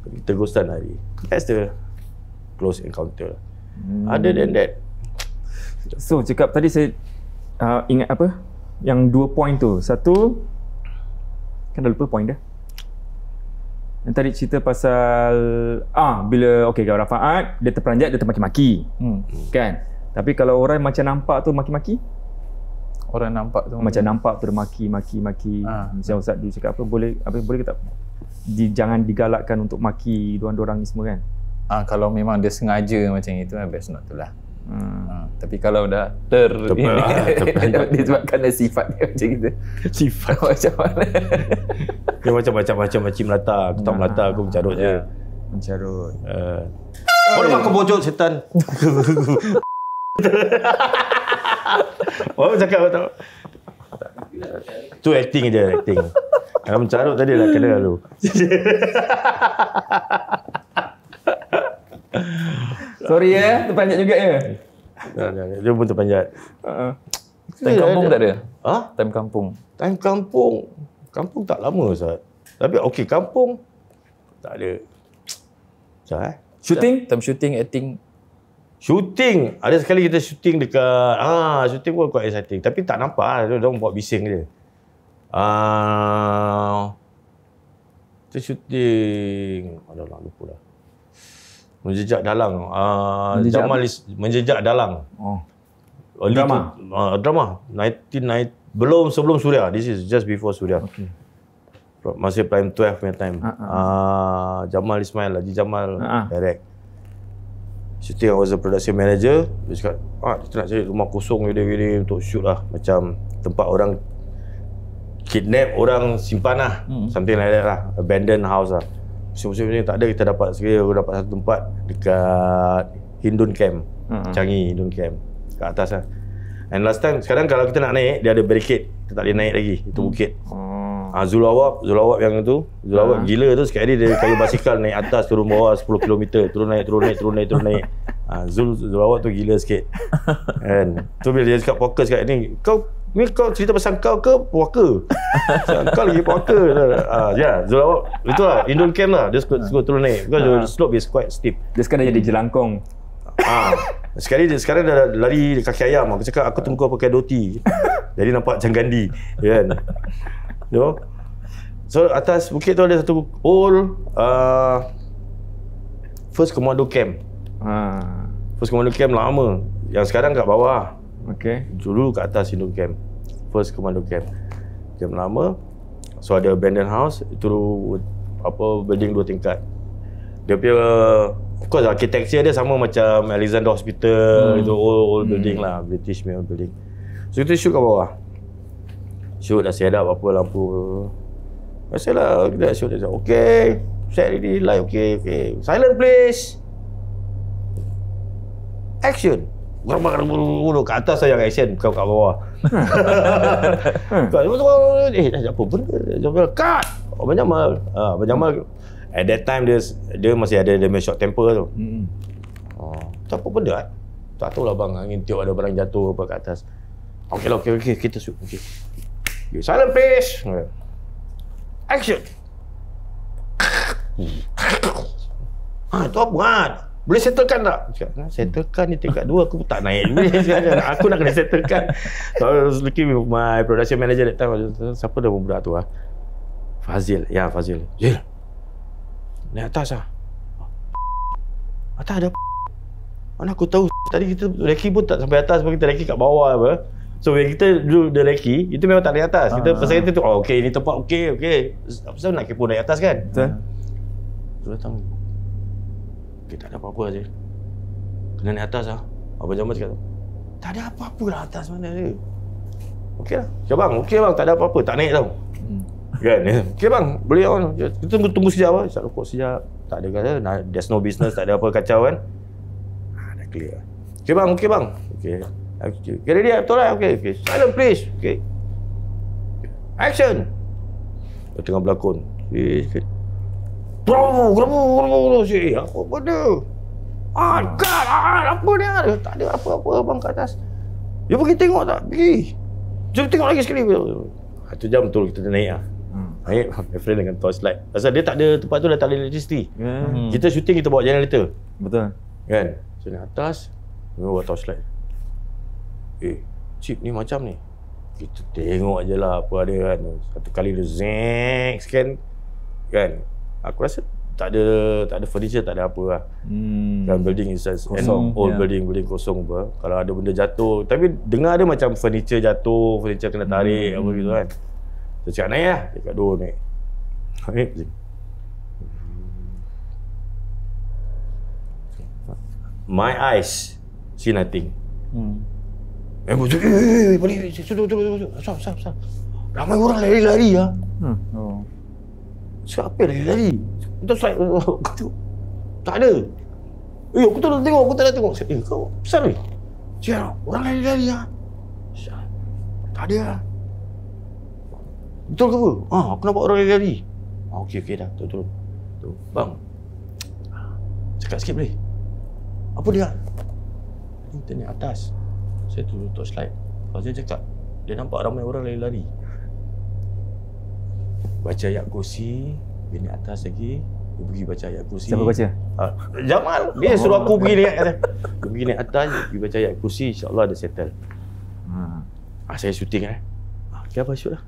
Kita ghostan hari. That's the close encounter. Other than that. So, cakap tadi saya ingat apa? Yang 2 point tu. Satu, kan dah lupa point dah. Yang tadi cerita pasal bila kalau Rafaat dia terperanjat, dia termaki-maki. Kan? Tapi kalau orang macam nampak tu maki-maki, orang nampak tu macam nampak tu dia maki. Macam Ustaz dulu cakap boleh ke tak? Jangan digalakkan untuk maki diorang ni semua kan? Kalau memang dia sengaja macam itu, best not tu lah. Tapi kalau dah disebabkan sifat dia macam itu. Sifat macam mana? Dia macam macam melata. Aku tak melata, aku mencarut je. Mencarut. Orang kau bojok setan. Orang cakap apa tahu. Tu acting je, acting. Kalau mencarut tadi lah kena lalu. Sorry terpanjat juga ya. Dia pun terpanjat. Time kampung tak ada? Time kampung. Kampung tak lama Ustaz. Tapi okey, kampung tak ada. Ustaz Shooting? Time shooting, acting. Shooting. Ada sekali kita shooting dekat shooting pun quite exciting. Tapi tak nampak dia orang buat bising je. Kita shooting. Alah lupa dah. Menjejak dalang. Menjejak dalang. Drama. 1990 sebelum Suria. This is just before Suria. Okay. Masih prime 12 punya time. Jamal Ismail, Haji Jamal direct. Shooting, I was a production manager. Dia cakap, kita nak cari rumah kosong gini untuk shoot lah. Macam tempat orang kidnap, orang simpan lah. Something like that lah. Abandoned house lah. Musim-musim ni tak ada, kita dapat satu tempat dekat Hindun Camp. Changi Hindun Camp. Kat atas lah. And last time, sekarang kalau kita nak naik, dia ada barricade. Kita tak boleh naik lagi. Itu bukit. Zulawab yang tu. Zulawab gila tu. Sekali dia kayu basikal naik atas, turun bawah 10 km. Turun naik. Zulawab tu gila sikit. Kan? Tu bila dia cakap poker cakap ni, kau cerita pasal kau ke puaka? Kau lagi puaka. Zulawab. Itulah, Indon Camp lah. Dia suka turun naik. Because the slope is quite steep. Dia sekarang jadi jelangkong. Sekarang dah lari kaki ayam. Aku cakap aku tunggu pakai doti. Jadi nampak macam Gandhi. Kan? So atas bukit tu ada satu old First Commando Camp. First Commando Camp lama. Yang sekarang kat bawah. Okay. Dulu kat atas Indon Camp. First Commando Camp. Camp lama. So ada abandoned house. Itu building 2 tingkat. Dia punya of course architecture dia sama macam Alexander Hospital. Itu old building lah, British punya building. So kita shoot kat bawah. Shoot dah set up apa lampu. Biasalah kita shoot dah. Okay, set ready, light okay. Silent please. Action. Bulu kat atas saya yang action, kau kat bawah. Apa benda? Cut. Abang Jamal. At that time dia masih ada short temper tu. Tak apa benda. Tak tahulah bang, angin tiup ada barang jatuh apa kat atas. Okay, kita shoot. Okay. Silent please. Action. Itu apa? Boleh settlekan tak? Settlekan ni tingkat 2 aku tak naik. Aku nak kena settlekan. So I was looking with my production manager that time. Siapa dah budak tu ah? Fazil. Ya, Fazil. Jil. Naik atas ah. Atas ada mana aku tahu. Tadi kita reki pun tak sampai atas, kita reki kat bawah apa. So bila kita duduk the reki, itu memang tak naik atas. Kita pasal kita tu, okey ni tempat okey. Apa nak kepo naik atas kan? Betul. Tu datang. Okay, tak ada apa-apa je. Kena naik atas lah. Abang Jamal cakap, tak ada apa-apa lah atas mana dia. Okey lah. Okey bang, tak ada apa-apa. Tak naik tau. Kan? Okey bang, boleh on. Kita tunggu sekejap lah. Isap rokok sekejap. Tak ada kata, there's no business, tak ada apa kacau kan. Dah clear. Okey bang. Okay, ready lah, betul lah. Okay. Silent please. Okay. Action. Dia tengah berlakon. Bro, cik. Apa benda? God, apa ni? Tak ada apa-apa abang kat atas. You pergi tengok tak? Pergi. Jom tengok lagi sekali. 1 jam betul kita naik lah. Naik my friend dengan torchlight. Pasal dia tak ada, tempat tu dah tak ada electricity. Kita shooting, kita bawa generator. Betul. Kan? So naik atas, bawa torchlight. Chip ni macam ni. Kita tengok je lah apa ada kan. Satu kali dia zeng scan. Kan? Aku rasa tak ada furniture, tak ada apa lah. Kan building is an old building kosong apa. Kalau ada benda jatuh, tapi dengar ada macam furniture jatuh, furniture kena tarik apa gitu kan. So cakap naik lah, dekat 2 naik. My eyes see nothing. Member tu, balik, tunggu. Asal. Ramai orang lari-lari lah. Siapa lari-lari? Kita slide. Tak ada. Aku tak nak tengok. Kau besar ni? Cik, orang lari-lari lah. Tak ada lah. Betul ke apa? Aku nampak orang lari-lari. Okey dah. Turun. Bang. Cakap sikit boleh? Apa dia? Kita naik atas. Saya turun torchlight. Fazil cakap, dia nampak ramai orang lari-lari. Baca ayat kursi, dia naik atas lagi. Dia pergi baca ayat kursi. Siapa baca? Jamal. Dia suruh aku pergi naik atas. Dia pergi naik atas, dia pergi baca ayat kursi. InsyaAllah dia settle. Saya shooting Okay, apa shoot lah.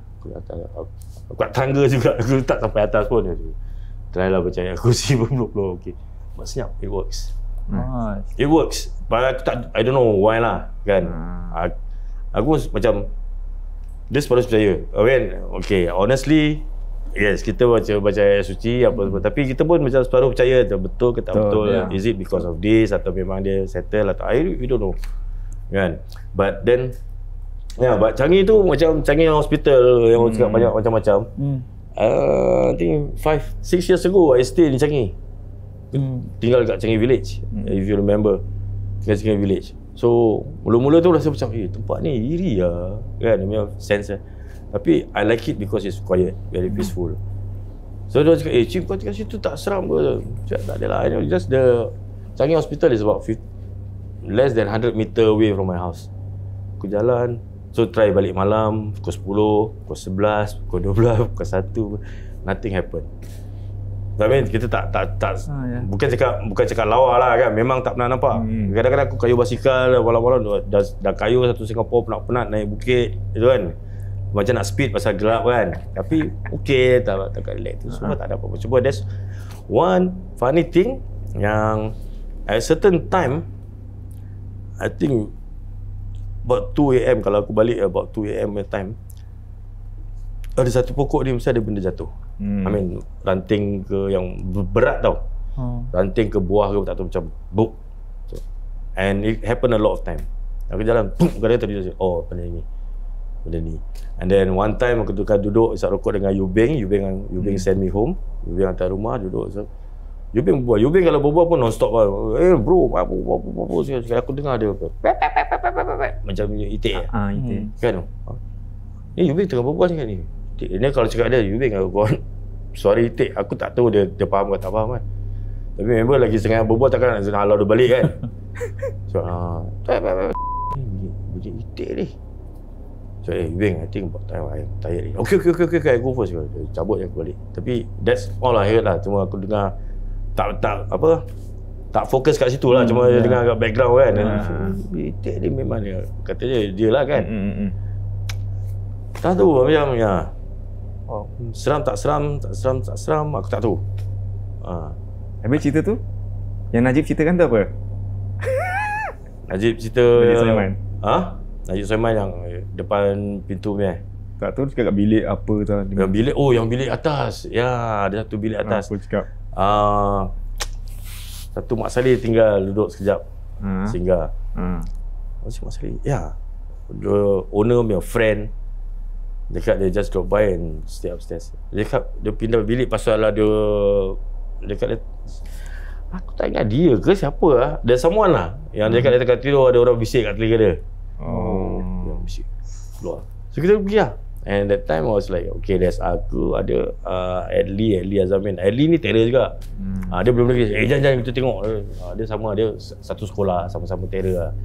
Aku kat tangga juga. Aku tak sampai atas pun. Try lah baca ayat kursi pun belum. Okay. Maksudnya, it works. It works. But I don't know why lah. Kan? Aku macam dia separuh percaya. Okay, honestly, yes, kita baca ayat suci apa semua, tapi kita pun macam separuh percaya betul ke tak betul. Is it because of this atau memang dia settle atau we don't know. Kan? But then but Changi tu macam Changi hospital yang cakap banyak macam-macam. I think 5-6 years ago I stay in Changi. Tinggal kat Changi Village. If you remember, tinggal Changi Village. So mula-mula tu rasa macam tempat ni eerie lah kan, dia punya sense lah. Tapi I like it because it's quiet, very peaceful. So dia cakap, Cip kau tinggal situ tak seram ke? Cakap tak adalah, just the Changi Hospital is about less than 100 meter away from my house. Aku jalan, so try balik malam, pukul 10, pukul 11, pukul 12, pukul 1, nothing happen. I mean, kita tak bukan cakap lawa lah kan, memang tak pernah nampak. Kadang-kadang aku kayu basikal malam-malam dah kayu satu Singapore penat-penat naik bukit itu kan, macam nak speed pasal gelap kan, tapi okey, tak relax tu semua, tak ada apa-apa. Cuma there's one funny thing yang at certain time, I think about 2 AM, kalau aku balik about 2 AM time, ada satu pokok ni mesti ada benda jatuh. I mean, ranting ke yang berat tau. Ranting ke buah ke tak tahu, macam boom. So, and it happen a lot of time. Aku jalan, boom, kadang tadi benda ni. And then one time aku tukar duduk isap rokok dengan Yubing send me home. Yubing hantar rumah, duduk. So, Yubing kalau berbual pun non-stop lah. Bro, apa sekali aku dengar dia macam itik kan. Ni Yubing tengah berbual ni kan ni. Ini kalau cakap dia Yubing aku suara itik, aku tak tahu dia faham ke tak faham kan. Tapi member lagi setengah berbual, takkan nak halau dia balik kan. So bunyi itik ni. So Yubing, I think about time I tired ni. Okay, I go first. Cabut je aku balik. Tapi that's all I heard lah. Cuma aku dengar tak fokus kat situ lah. Cuma dengar kat background kan. Itik ni memang dia, katanya dia lah kan. Tak tahu macam seram tak seram, aku tak tahu. Habis cerita tu yang Najib ceritakan tu apa? Najib cerita Najib Sulaiman. Najib Sulaiman yang depan pintu ni. Tak tahu cakap kat bilik apa tu. Yang bilik atas. Ya, ada satu bilik atas. Aku cakap satu Mak Saleh tinggal duduk sekejap. Singgah. Si Mak Saleh, ya, the owner punya friend, dia cakap dia just drop by and stay upstairs. Dia cakap dia pindah bilik pasal lah dia cakap dia, aku tak ingat dia ke siapa lah, dia someone lah yang dia cakap dia tengah tidur, ada orang bisik kat telinga dia. Yang bisik keluar. So kita pergi lah, And that time I was like, okay, there's aku, ada Adli Azamin. Adli ni terror juga. Dia belum lagi, jangan kita tengok. Dia sama, dia satu sekolah, sama-sama terror lah.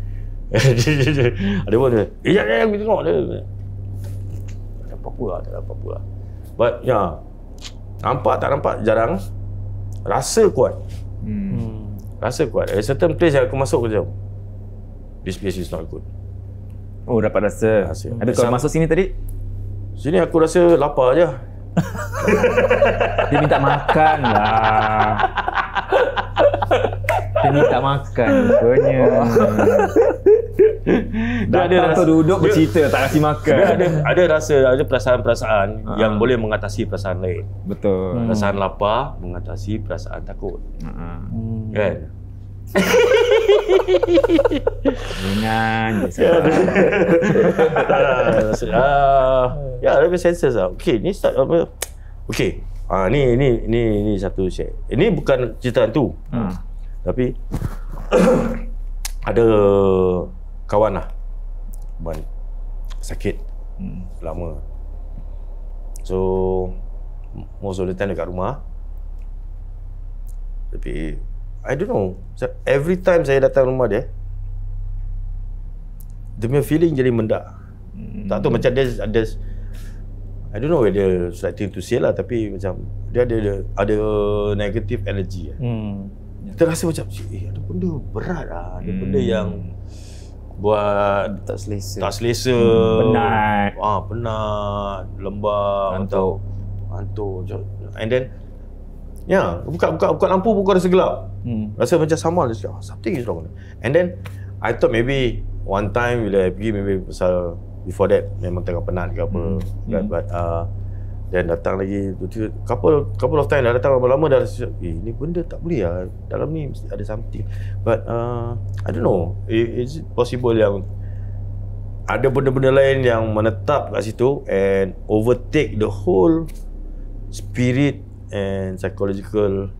Ada pun dia, jangan kita tengok dia. Tak ada apa-apa lah. But nampak tak nampak jarang, rasa kuat. Rasa kuat. Ada certain place yang aku masuk macam, this place is not good. Oh, dapat rasa. Ada kalau masuk sini tadi? Sini aku rasa lapar je. Dia minta makan lah. Dia minta makan rupanya. Datang tu duduk bercerita, tak kasi makan. Ada perasaan-perasaan yang boleh mengatasi perasaan lain. Betul. Perasaan lapar mengatasi perasaan takut. Kan? Dengan ya, ada senses lah. Okay, ni start apa? Okay, ni satu share. Ini bukan cerita hantu, tapi ada kawan lah, sakit lama. So most of the time dekat rumah. Tapi I don't know, every time saya datang rumah dia punya feeling jadi mendak. Tak tahu macam dia ada, I don't know whether it's right thing to say lah, tapi macam dia ada negative energy. Kita rasa macam ada benda berat lah, ada benda yang buat tak selesa. Penat. Penat, lembab, ngantuk. And then buka lampu pun kau rasa gelap. Rasa macam sama, something is wrong. And then I thought maybe one time bila I pergi, maybe pasal before that memang tengah penat ke apa. But then datang lagi couple of time dah datang lama-lama dah rasa ni benda tak boleh lah, dalam ni mesti ada something. But I don't know, is it possible yang ada benda-benda lain yang menetap kat situ and overtake the whole spirit and psychological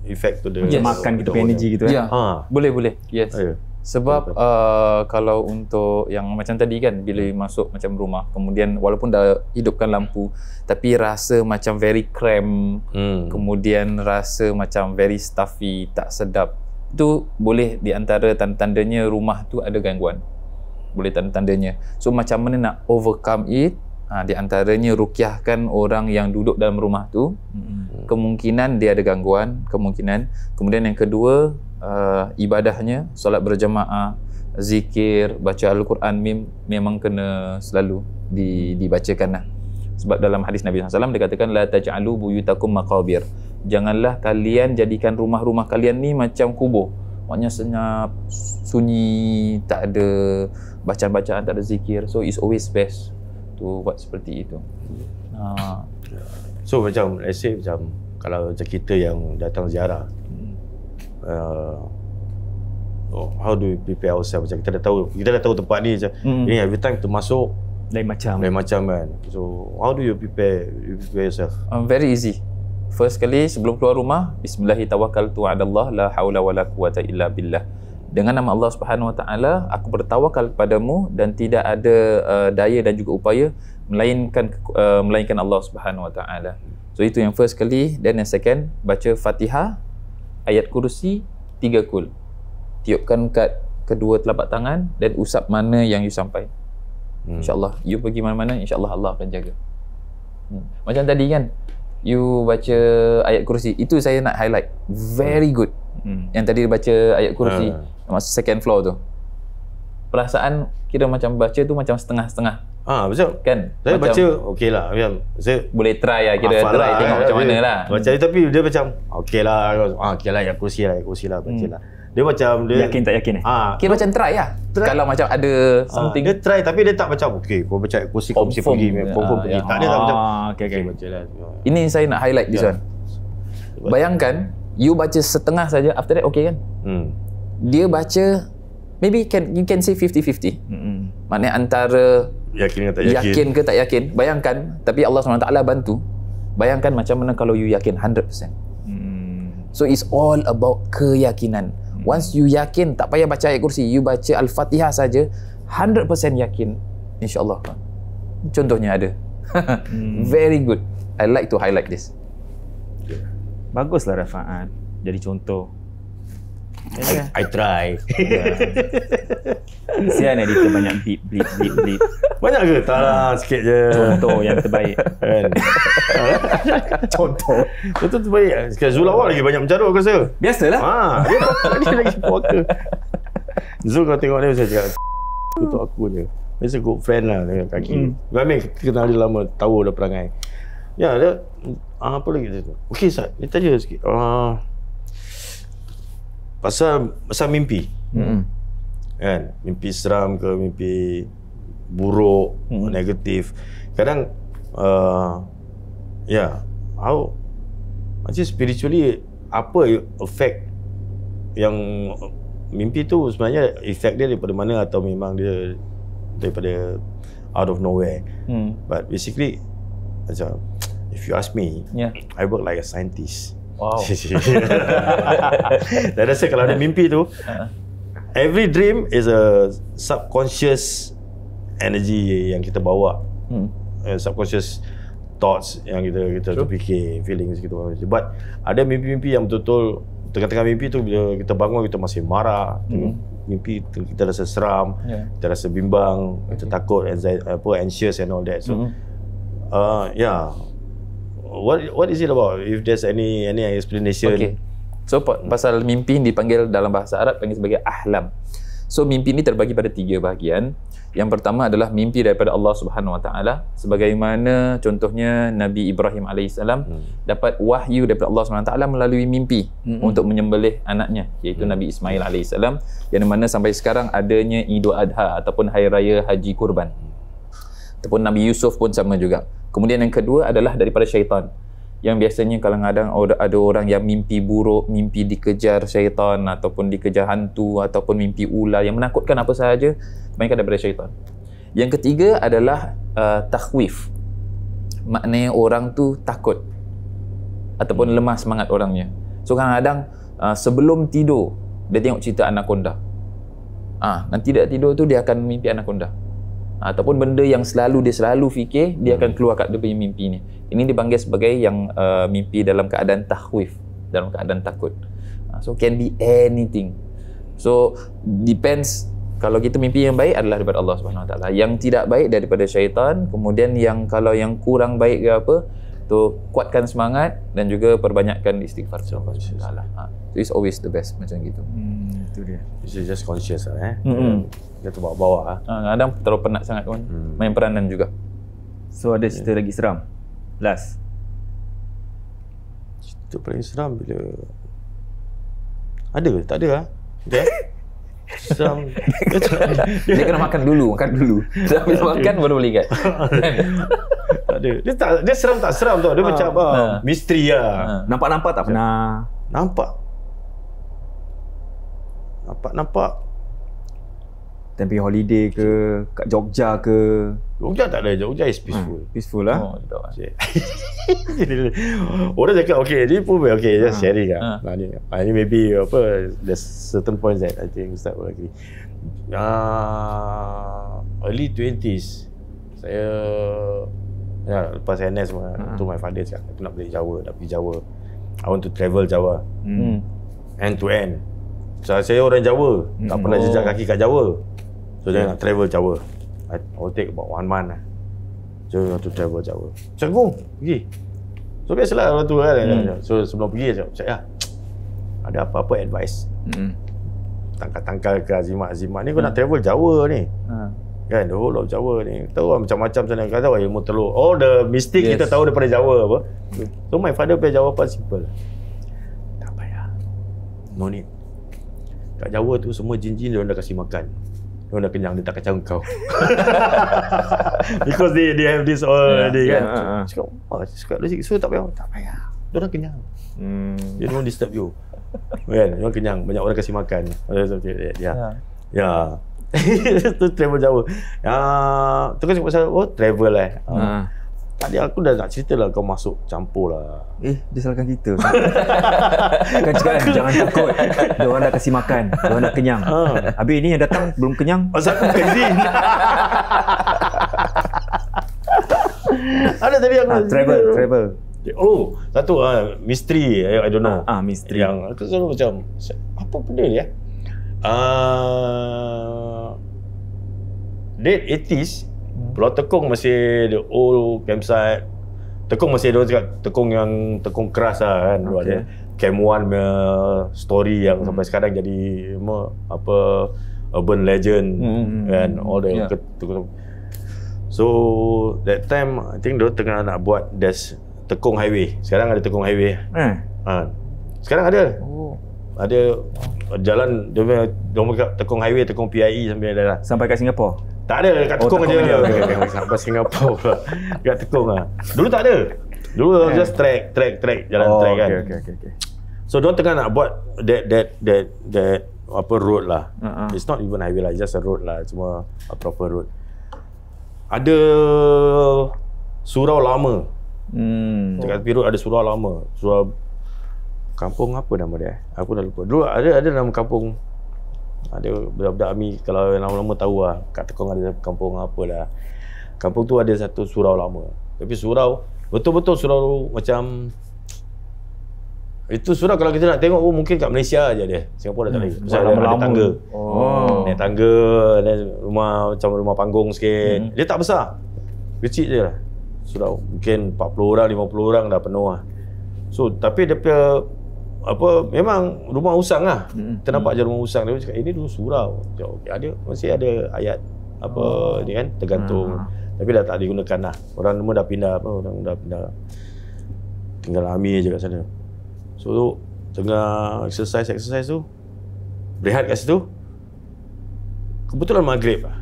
effect to the makan kita punya energy gitu kan. Boleh. Yes. Sebab kalau untuk yang macam tadi kan, bila masuk macam rumah, kemudian walaupun dah hidupkan lampu, tapi rasa macam very cramp, kemudian rasa macam very stuffy, tak sedap, itu boleh di antara tanda-tandanya rumah tu ada gangguan. Boleh tanda-tandanya. So macam mana nak overcome it? Di antaranya ruqyahkan orang yang duduk dalam rumah tu. Kemungkinan dia ada gangguan, kemudian yang kedua, ibadahnya, solat berjamaah, zikir, baca Al-Quran memang kena selalu dibacakan lah. Sebab dalam hadis Nabi SAW dia katakan, la taj'alu buyutakum maqabir. Janganlah kalian jadikan rumah-rumah kalian ni macam kubur. Maknanya senyap, sunyi, tak ada bacaan-bacaan, tak ada zikir. So it's always best to buat seperti itu. So macam let's say macam kalau macam kita yang datang ziarah, how do we prepare ourselves? Macam kita dah tahu tempat ni macam ni, every time kita masuk lain macam kan. So how do you prepare yourself? Very easy. First kali sebelum keluar rumah, bismillahi tawakkaltu 'ala Allah, la haula wala quwata illa billah. Dengan nama Allah Subhanahu Wa Taala, aku bertawakal kepadamu dan tidak ada daya dan juga upaya melainkan Allah Subhanahu Wa Taala. So itu yang first kali. Dan yang second, baca Fatihah, ayat kursi 3 kul. Tiupkan kat kedua telapak tangan dan usap mana yang you sampai. InsyaAllah, you pergi mana-mana, insyaAllah Allah akan jaga. Macam tadi kan, you baca ayat kursi, itu saya nak highlight. Very good. Yang tadi baca ayat kursi masuk second floor tu, perasaan kira macam baca tu macam setengah-setengah. Betul kan? Saya macam, baca okey lah, saya boleh try lah, kira try tengok macam mana lah baca, tapi dia macam okey lah, ayat kursi lah baca lah. Dia macam dia yakin tak yakin kira macam try lah. Kalau macam ada something dia try, tapi dia tak macam okey kau baca ayat kursi kau mesti pergi pergi. Tak, dia tak macam okey baca lah. Ini saya nak highlight this one. Bayangkan you baca setengah saja, after that okey kan? Dia baca maybe you can say 50-50. Maknanya antara yakin ke tak yakin. Bayangkan, tapi Allah SWT bantu. Bayangkan macam mana kalau you yakin 100%. So it's all about keyakinan. Once you yakin, tak payah baca ayat kursi, you baca Al-Fatihah saja, 100% yakin, insyaAllah. Contohnya ada. Very good. I like to highlight this. Baguslah Rafaat jadi contoh. I try. Sian editor banyak beep. Banyak ke? Tak lah, sikit je. Contoh yang terbaik. Kan? Contoh terbaik. Sekarang Zul awak lagi banyak mencarut aku rasa. Biasalah. Dia lagi puaka. Zul kalau tengok dia, saya cakap untuk aku je. Biasa good friend lah dengan kaki. Memang kita kenal dia lama, tahu dah perangai. Ya, dia apa lagi dia tu? Okey, Sat, dia tanya sikit. Pasal mimpi. Kan? Mimpi seram ke, mimpi buruk, negatif. Kadang how macam spiritually apa effect yang mimpi tu sebenarnya effect dia daripada mana, atau memang dia daripada out of nowhere. But basically macam if you ask me, I work like a scientist. Wow. Dan rasa kalau ada mimpi tu, every dream is a subconscious energy yang kita bawa. Subconscious thoughts yang kita terfikir, feelings gitu. But ada mimpi-mimpi yang betul-betul tengah-tengah mimpi tu, bila kita bangun kita masih marah. Mimpi kita rasa seram, kita rasa bimbang, kita takut, anxious and all that. So what is it about? If there's any explanation. Okay. So pasal mimpi dipanggil dalam bahasa Arab panggil sebagai ahlam. So mimpi ini terbagi pada 3 bahagian. Yang pertama adalah mimpi daripada Allah Subhanahu Wa Taala, sebagaimana contohnya Nabi Ibrahim alaihissalam dapat wahyu daripada Allah Subhanahu Wa Taala melalui mimpi untuk menyembelih anaknya, iaitu Nabi Ismail alaihissalam, yang mana sampai sekarang adanya Idul Adha ataupun hari raya haji kurban. Ataupun Nabi Yusuf pun sama juga. Kemudian yang kedua adalah daripada syaitan, yang biasanya kadang-kadang ada orang yang mimpi buruk, mimpi dikejar syaitan ataupun dikejar hantu ataupun mimpi ular yang menakutkan apa sahaja, kebanyakan daripada syaitan. Yang ketiga adalah takhwif, maknanya orang tu takut ataupun lemah semangat orangnya. So kadang-kadang sebelum tidur dia tengok cerita anaconda. Nanti dia tidur tu dia akan mimpi anaconda. Ataupun benda yang dia selalu fikir, dia akan keluar kat dia punya mimpi ni. Ini dipanggil sebagai yang mimpi dalam keadaan takhwif, dalam keadaan takut. So can be anything. So depends. Kalau kita mimpi yang baik adalah daripada Allah Subhanahu Wa Taala, yang tidak baik daripada syaitan. Kemudian kalau yang kurang baik ke apa, tu kuatkan semangat dan juga perbanyakkan istighfar kepada Allah Subhanahu Wa Taala. So it's always the best macam gitu. Itu dia. It's just conscious lah dia terbawa-bawa. Kadang terlalu penat sangat pun main peranan juga. So ada cerita lagi seram? Last. Cerita paling seram bila ada ke? Tak ada lah. Okay. Seram. Dia kena makan dulu. Habis makan baru boleh ikat. Tak ada. Dia seram tak seram tau. Dia macam misteri lah. Nampak-nampak tak pernah? Nampak. Time pergi holiday ke, kat Jogja ke? Jogja tak ada. Jogja is peaceful. Peaceful lah. Orang cakap ni pun just sharing lah. Ni maybe there's certain points that I think Ustaz will agree. Early 20s saya lepas NS tu my father cakap aku nak pergi Jawa. I want to travel Jawa end to end. Saya orang Jawa, tak pernah jejak kaki kat Jawa. So dia nak travel Jawa. I will take about 1 month lah. So I want to travel Jawa. Cakap pergi. So biasalah orang tu kan. So sebelum pergi cakap ada apa-apa advice. Tangkal-tangkal ke Azimat ni kau nak travel Jawa ni. Kan, the whole of Jawa ni. Tahu lah macam-macam sana. Kau tahu ilmu telur. All the mistake kita tahu daripada Jawa apa. So my father punya jawapan simple. Tak payah. No need. Kat Jawa tu semua jin-jin dia orang dah kasih makan. Dia orang dah kenyang, dia tak kacau kau. Because they have this all day kan. Cakap logik. So tak payah. Dia orang kenyang. They don't disturb you. Kan? Dia orang kenyang. Banyak orang kasih makan. Ya. Tu travel Jawa. Tu kan cakap pasal travel tadi aku dah nak cerita lah, kau masuk campur lah. Dia salahkan kita. Kan cakap jangan takut. Dia orang dah kasih makan. Dia orang dah kenyang. Habis ini yang datang belum kenyang. Pasal aku kenyang. Ada tadi aku Travel. Oh, satu misteri, I don't know. Misteri. Yang aku selalu macam apa benda ni late 80s, Pulau Tekong masih the old campsite. Tekong masih ada cakap tekong keras lah kan. Ada Camp 1 punya story yang sampai sekarang jadi urban legend kan, all the so that time I think dia tengah nak buat Tekong Highway. Sekarang ada Tekong Highway. Sekarang ada. Ada jalan dia punya Tekong Highway, Tekong PIE sampai kat Singapura. Tak ada, kat Tekong aja. Sampai Singapura pula. Kat Tekong Dulu tak ada. Dulu just track jalan track kan. Okay. So dia tengah nak buat that road lah. It's not even highway lah, just a road lah, cuma a proper road. Ada surau lama. Dekat Tepi Road ada surau lama. Surau kampung apa nama dia? Aku dah lupa. Dulu ada nama kampung. Ada budak-budak army kalau lama-lama tahu lah. Kat Tekong ada kampung apa dah. Kampung tu ada satu surau lama. Tapi surau betul-betul surau macam itu surau kalau kita nak tengok mungkin kat Malaysia aja dia. Singapura dah tak ada. Pasal ada tangga. Naik tangga, rumah macam rumah panggung sikit. Dia tak besar. Kecil je lah. Surau mungkin 40 orang, 50 orang dah penuh lah. So tapi dia punya memang rumah usang lah. Kita nampak je rumah usang. Dia cakap ini dulu surau. Ada masih ada ayat ni kan tergantung. Tapi dah tak digunakan lah. Orang semua dah pindah orang dah pindah. Tinggal army je kat sana. So tengah exercise tu berehat kat situ. Kebetulan maghrib lah.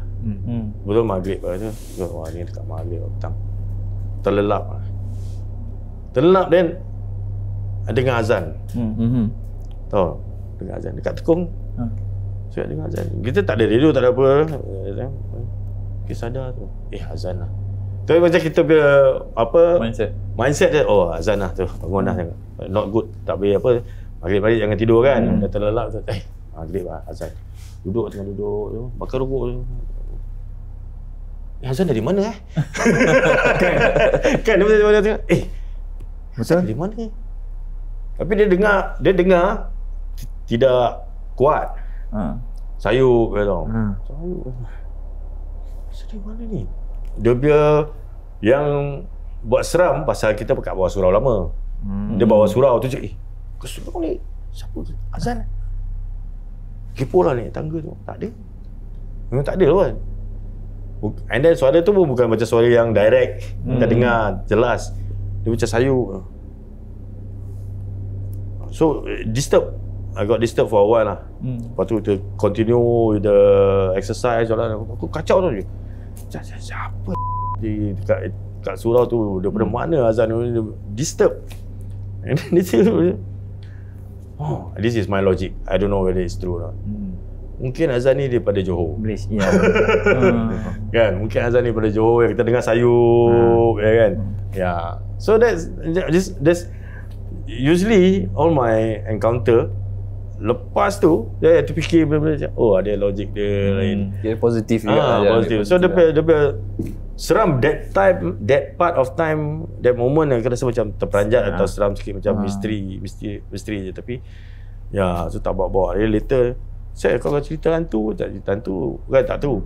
Betul maghrib lah tu. Wah ni dekat maghrib petang. Terlelap dan dengar azan. Tahu dengar azan dekat Tekong. Saya dengar azan. Kita tak ada radio, tak ada apa. Kita sadar tu. Azan lah. Tapi macam kita punya mindset dia, azan lah tu. Bangun dah tengok. Not good. Tak boleh apa. Maghrib-maghrib jangan tidur kan. Dah terlelap tu. Maghrib lah azan. Tengah duduk tu. Bakar rokok tu. Azan dari mana kan dia macam tengok. Betul dari mana? Tapi dia dengar tidak kuat. Sayuk dia tahu. Sayuk. Dari mana ni? Dia punya yang buat seram pasal kita kat bawah surau lama. Dia bawa surau tu je. Ke surau ni siapa tu? Azan. Kepo lah ni tangga tu. Tak ada. Memang tak ada kan. And then suara tu pun bukan macam suara yang direct. Kita dengar jelas. Dia macam sayuk. So I got disturbed for a while lah. Lepas tu kita continue with the exercise jalan. Aku kacau tu je. Siapa dekat surau tu? Daripada mana azan tu? Disturb. And then this is my logic. I don't know whether it's true or not. Mungkin azan ni daripada Johor. Malaysia. Kan? Mungkin azan ni daripada Johor yang kita dengar sayuk, ya kan? So that's usually all my encounter. Lepas tu dia terfikir benda-benda macam ada logik dia lain. Dia positif juga. Positif. So dia seram that part of time, that moment yang rasa macam terperanjat atau seram sikit macam misteri je. Tapi so tak bawa-bawa. Later saya kalau cerita hantu tak cerita hantu kan, tak tahu.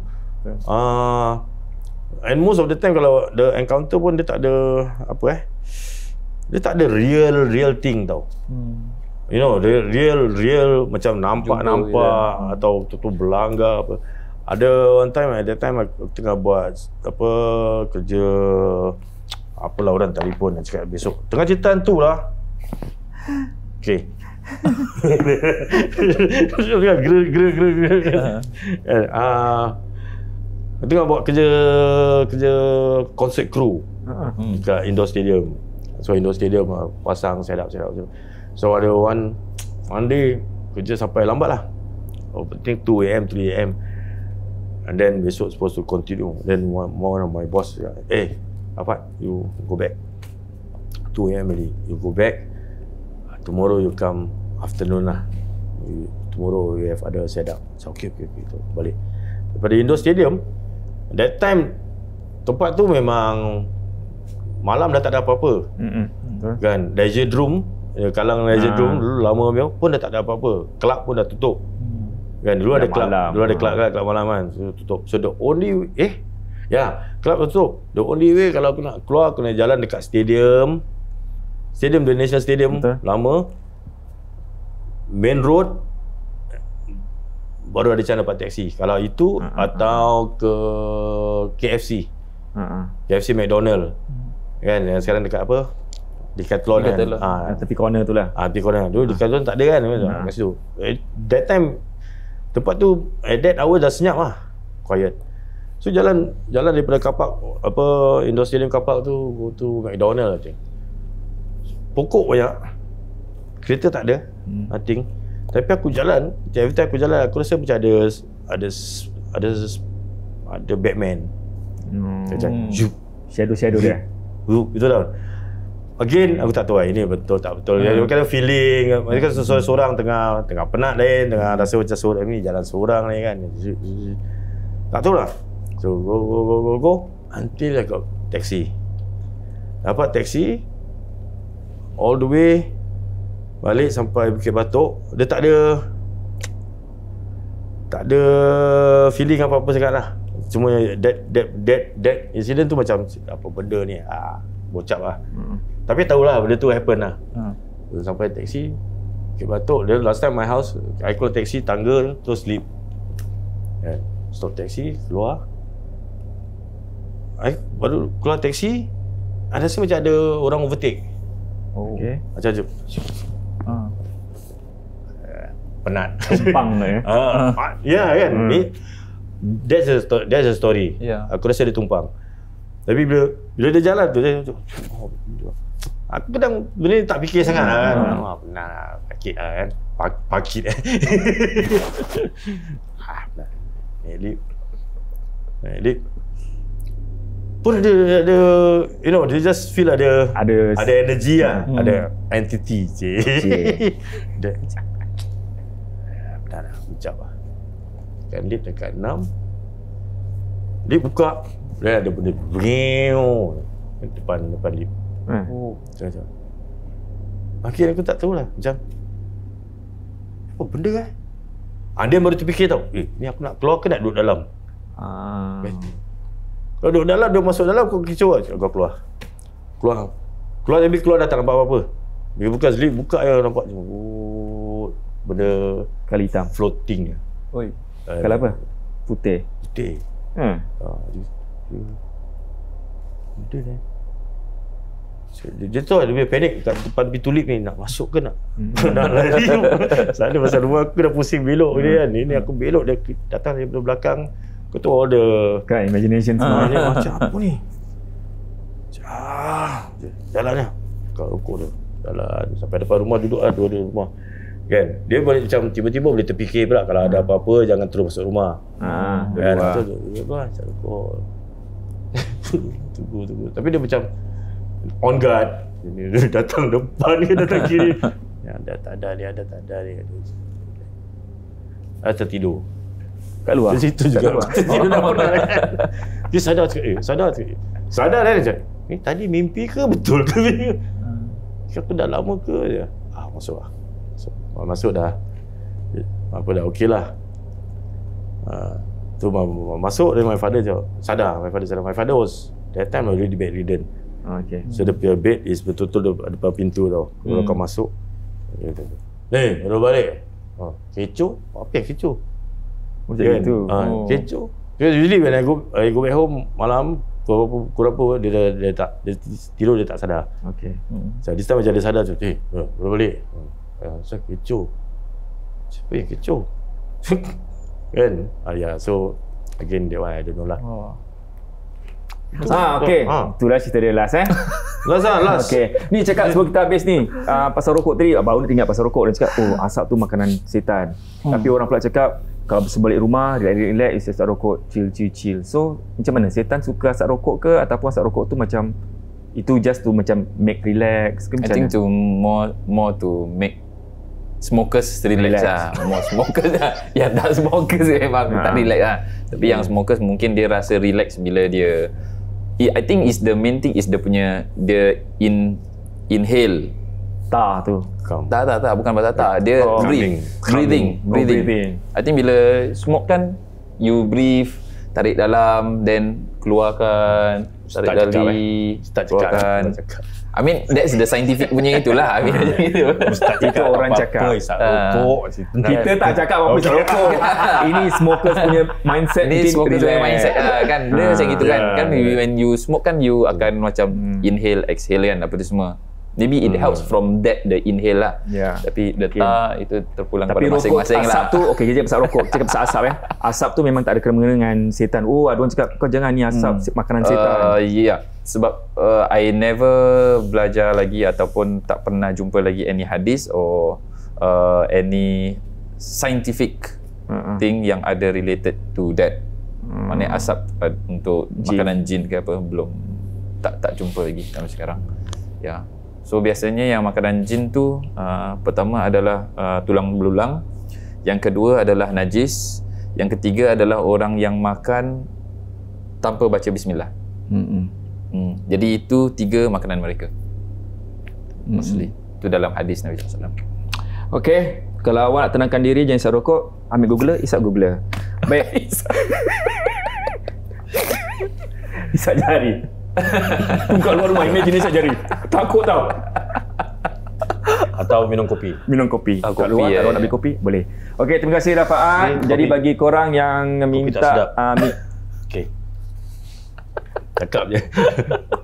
And most of the time kalau the encounter pun dia tak ada dia tak ada real thing tau. You know, real macam nampak atau tu berlanggar apa. Ada one time, at that time aku tengah buat kerja apalah, orang telefon dan cakap besok tengah cerita hantu lah. Okay. Tengah buat kerja concert crew dekat Indoor Stadium. So Indoor Stadium pasang set up. So ada one day kerja sampai lambat lah. I think 2 AM 3 AM. And then besok supposed to continue. Then one of my boss Afad, you go back 2 AM already. You go back. Tomorrow you come afternoon lah. Tomorrow you have other set up. So okay. So, balik daripada Indoor Stadium. That time tempat tu memang malam dah tak ada apa-apa. Kan, Leisure Room, Kallang Leisure Room dulu lama pun dah tak ada apa-apa. Kelab pun dah tutup. Kan dulu ada kelab, kelab malam kan, so, tutup. So the only kelab tutup. The only way kalau aku nak keluar, aku nak jalan dekat stadium The National Stadium. Lama. Main road baru ada cara dapat taksi. Kalau itu atau ke KFC. KFC McDonald. Kan yang sekarang dekat apa? Decathlon kan. Tepi corner tu lah. Tepi corner. Dulu Decathlon tak ada kan kat situ. That time tempat tu at that hour dah senyap lah. Quiet. So jalan daripada kapak apa Indoor Stadium kapak tu go to McDonald I think. Pokok banyak. Kereta tak ada. Nothing. Tapi aku jalan, every time aku jalan aku rasa macam ada Batman. Macam shadow dia. Itu tau. Again aku tak tahu ini betul tak betul. Dia kadang feeling, macam seorang tengah penat lain, tengah rasa macam seorang ni jalan seorang ni kan. Tak tahu lah. So go until I got taxi. Dapat taxi all the way balik sampai Bukit Batok. Dia tak ada feeling apa-apa sangat lah. Cuma that incident tu macam apa benda ni, bocap lah. Tapi tahulah benda tu happen lah. Sampai taxi Bukit Batok. Dia last time my house, I call taxi tangga terus sleep. Stop taxi, keluar. I baru keluar taxi, ada rasa macam ada orang overtake. Macam tu. Penat. Tumpang ya kan. That's a story. Aku rasa dia tumpang. Tapi bila dia jalan tu aku kadang benda ni tak fikir sangat kan. Penat pakit kan. Pakit Naik pun ada they just feel ada energy lah. Ada entity Benar lah, ucap lah. Kan lift dekat 6, lift buka, dia ada benda depan lift. Macam akhirnya aku tak tahulah macam apa benda kan. Dia baru terfikir tau, ni aku nak keluar ke nak duduk dalam. Kalau duduk dalam, dia masuk dalam, aku kicau lah. Aku keluar tapi keluar dah tak nampak apa-apa. Bila buka lift, buka je nampak benda kali hitam floating. Kalau apa? Putih. Benda ni dia tahu dia punya panik kat depan pintu lift ni, nak masuk ke nak lari. Sana pasal rumah aku dah pusing belok dia kan. Ini aku belok, dia datang daripada belakang. Kau tahu ada kan imagination semua. Macam apa ni? Jalannya kat rokok tu. Jalan sampai depan rumah, duduk lah dua rumah. Kan? Dia boleh macam tiba-tiba boleh terfikir pula kalau ada apa-apa jangan terus masuk rumah. Kan? Duduk lah cak rokok. Tunggu. Tapi dia macam on guard. Dia datang depan ke datang kiri. Ada tak ada ni. Tertidur. Kat luar. Di situ juga. Tertidur dah pernah kan. Dia sadar cakap, sadar kan macam, tadi mimpi ke betul ke? Aku dah lama ke je. Masuk lah. Masuk dah. Apa dah okey lah. Tu masuk dan my father sadar. My father was that time already bedridden. So the bed is betul-betul depan pintu tau. Kalau kau masuk, baru balik. Kecoh? Apa yang kecoh? Macam itu. Kecoh. Usually when I go back home malam, kurang dia tidur dia tak sadar. So this time macam dia sadar tu, baru balik. So kecoh. Siapa yang kecoh? Kan? So again that one I don't know lah. Itulah cerita dia last Last. Ni cakap sebelum kita habis ni pasal rokok tadi, baru nak ingat pasal rokok. Dia cakap asap tu makanan setan. Tapi orang pula cakap kalau sebalik rumah relax asap rokok, chill. So macam mana, setan suka asap rokok ke ataupun asap rokok tu macam itu just to macam make relax ke? I think to more to make smokers relax lah. More smokers lah. Yang tak smokers memang tak relax lah. Tapi yang smokers mungkin dia rasa relax bila dia I think is the main thing is dia punya inhale. Ta tu. Tak, bukan batata. Dia breathing. I think bila smoke kan, you breathe, tarik dalam, then keluarkan, tarik dari, keluarkan. I mean, that's the scientific punya itulah. I mean, gitu. Itu orang cakap. Isap rokok. Kita tak cakap apa isap rokok. Ini smokers punya mindset. Ini smokers punya mindset kan. Dia macam gitu kan. Kan when you smoke kan, you akan macam inhale, exhale kan, apa tu semua. Maybe it helps from that, the inhale lah. Tapi the itu terpulang pada masing-masing lah. Asap tu, okey, kita pasal rokok. Cakap pasal asap Asap tu memang tak ada kena-mengena dengan setan. Oh, ada orang cakap, kau jangan ni asap makanan setan. Ya, sebab I never belajar lagi ataupun tak pernah jumpa lagi any hadis or any scientific thing yang ada related to that. Maknanya asap untuk makanan jin ke apa, belum. Tak jumpa lagi sampai sekarang. Ya. So biasanya yang makanan jin tu pertama adalah tulang belulang, yang kedua adalah najis, yang ketiga adalah orang yang makan tanpa baca bismillah. Jadi itu 3 makanan mereka. Mostly. Itu dalam hadis Nabi SAW. Okey, kalau awak nak tenangkan diri jangan isap rokok, ambil googler, isap googler. Baik. Isap jari. Kat luar rumah, imagine isap jari. Takut tau. Atau minum kopi. Kat luar, kalau nak ambil kopi, boleh. Okey, terima kasih Rafaat. Jadi bagi korang yang minta okey. Cakap je.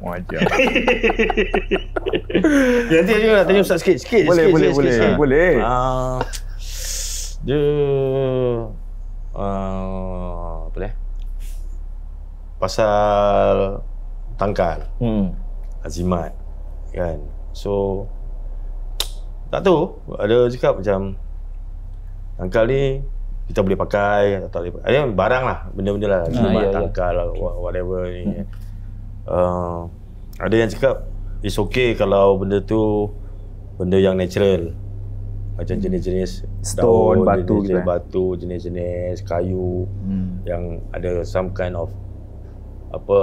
Wajar. Nanti saya nak tanya Ustaz sikit. Boleh. Dia apa dia? Pasal tangkal. Azimat kan. So tak tahu, ada cakap macam tangkal ni kita boleh pakai atau tak boleh pakai. Ada barang lah, benda-benda lah, tangkal lah, whatever ni. Ada yang cakap it's okay kalau benda tu benda yang natural, macam jenis-jenis stone, daun, batu, jenis batu, jenis-jenis kayu yang ada some kind of apa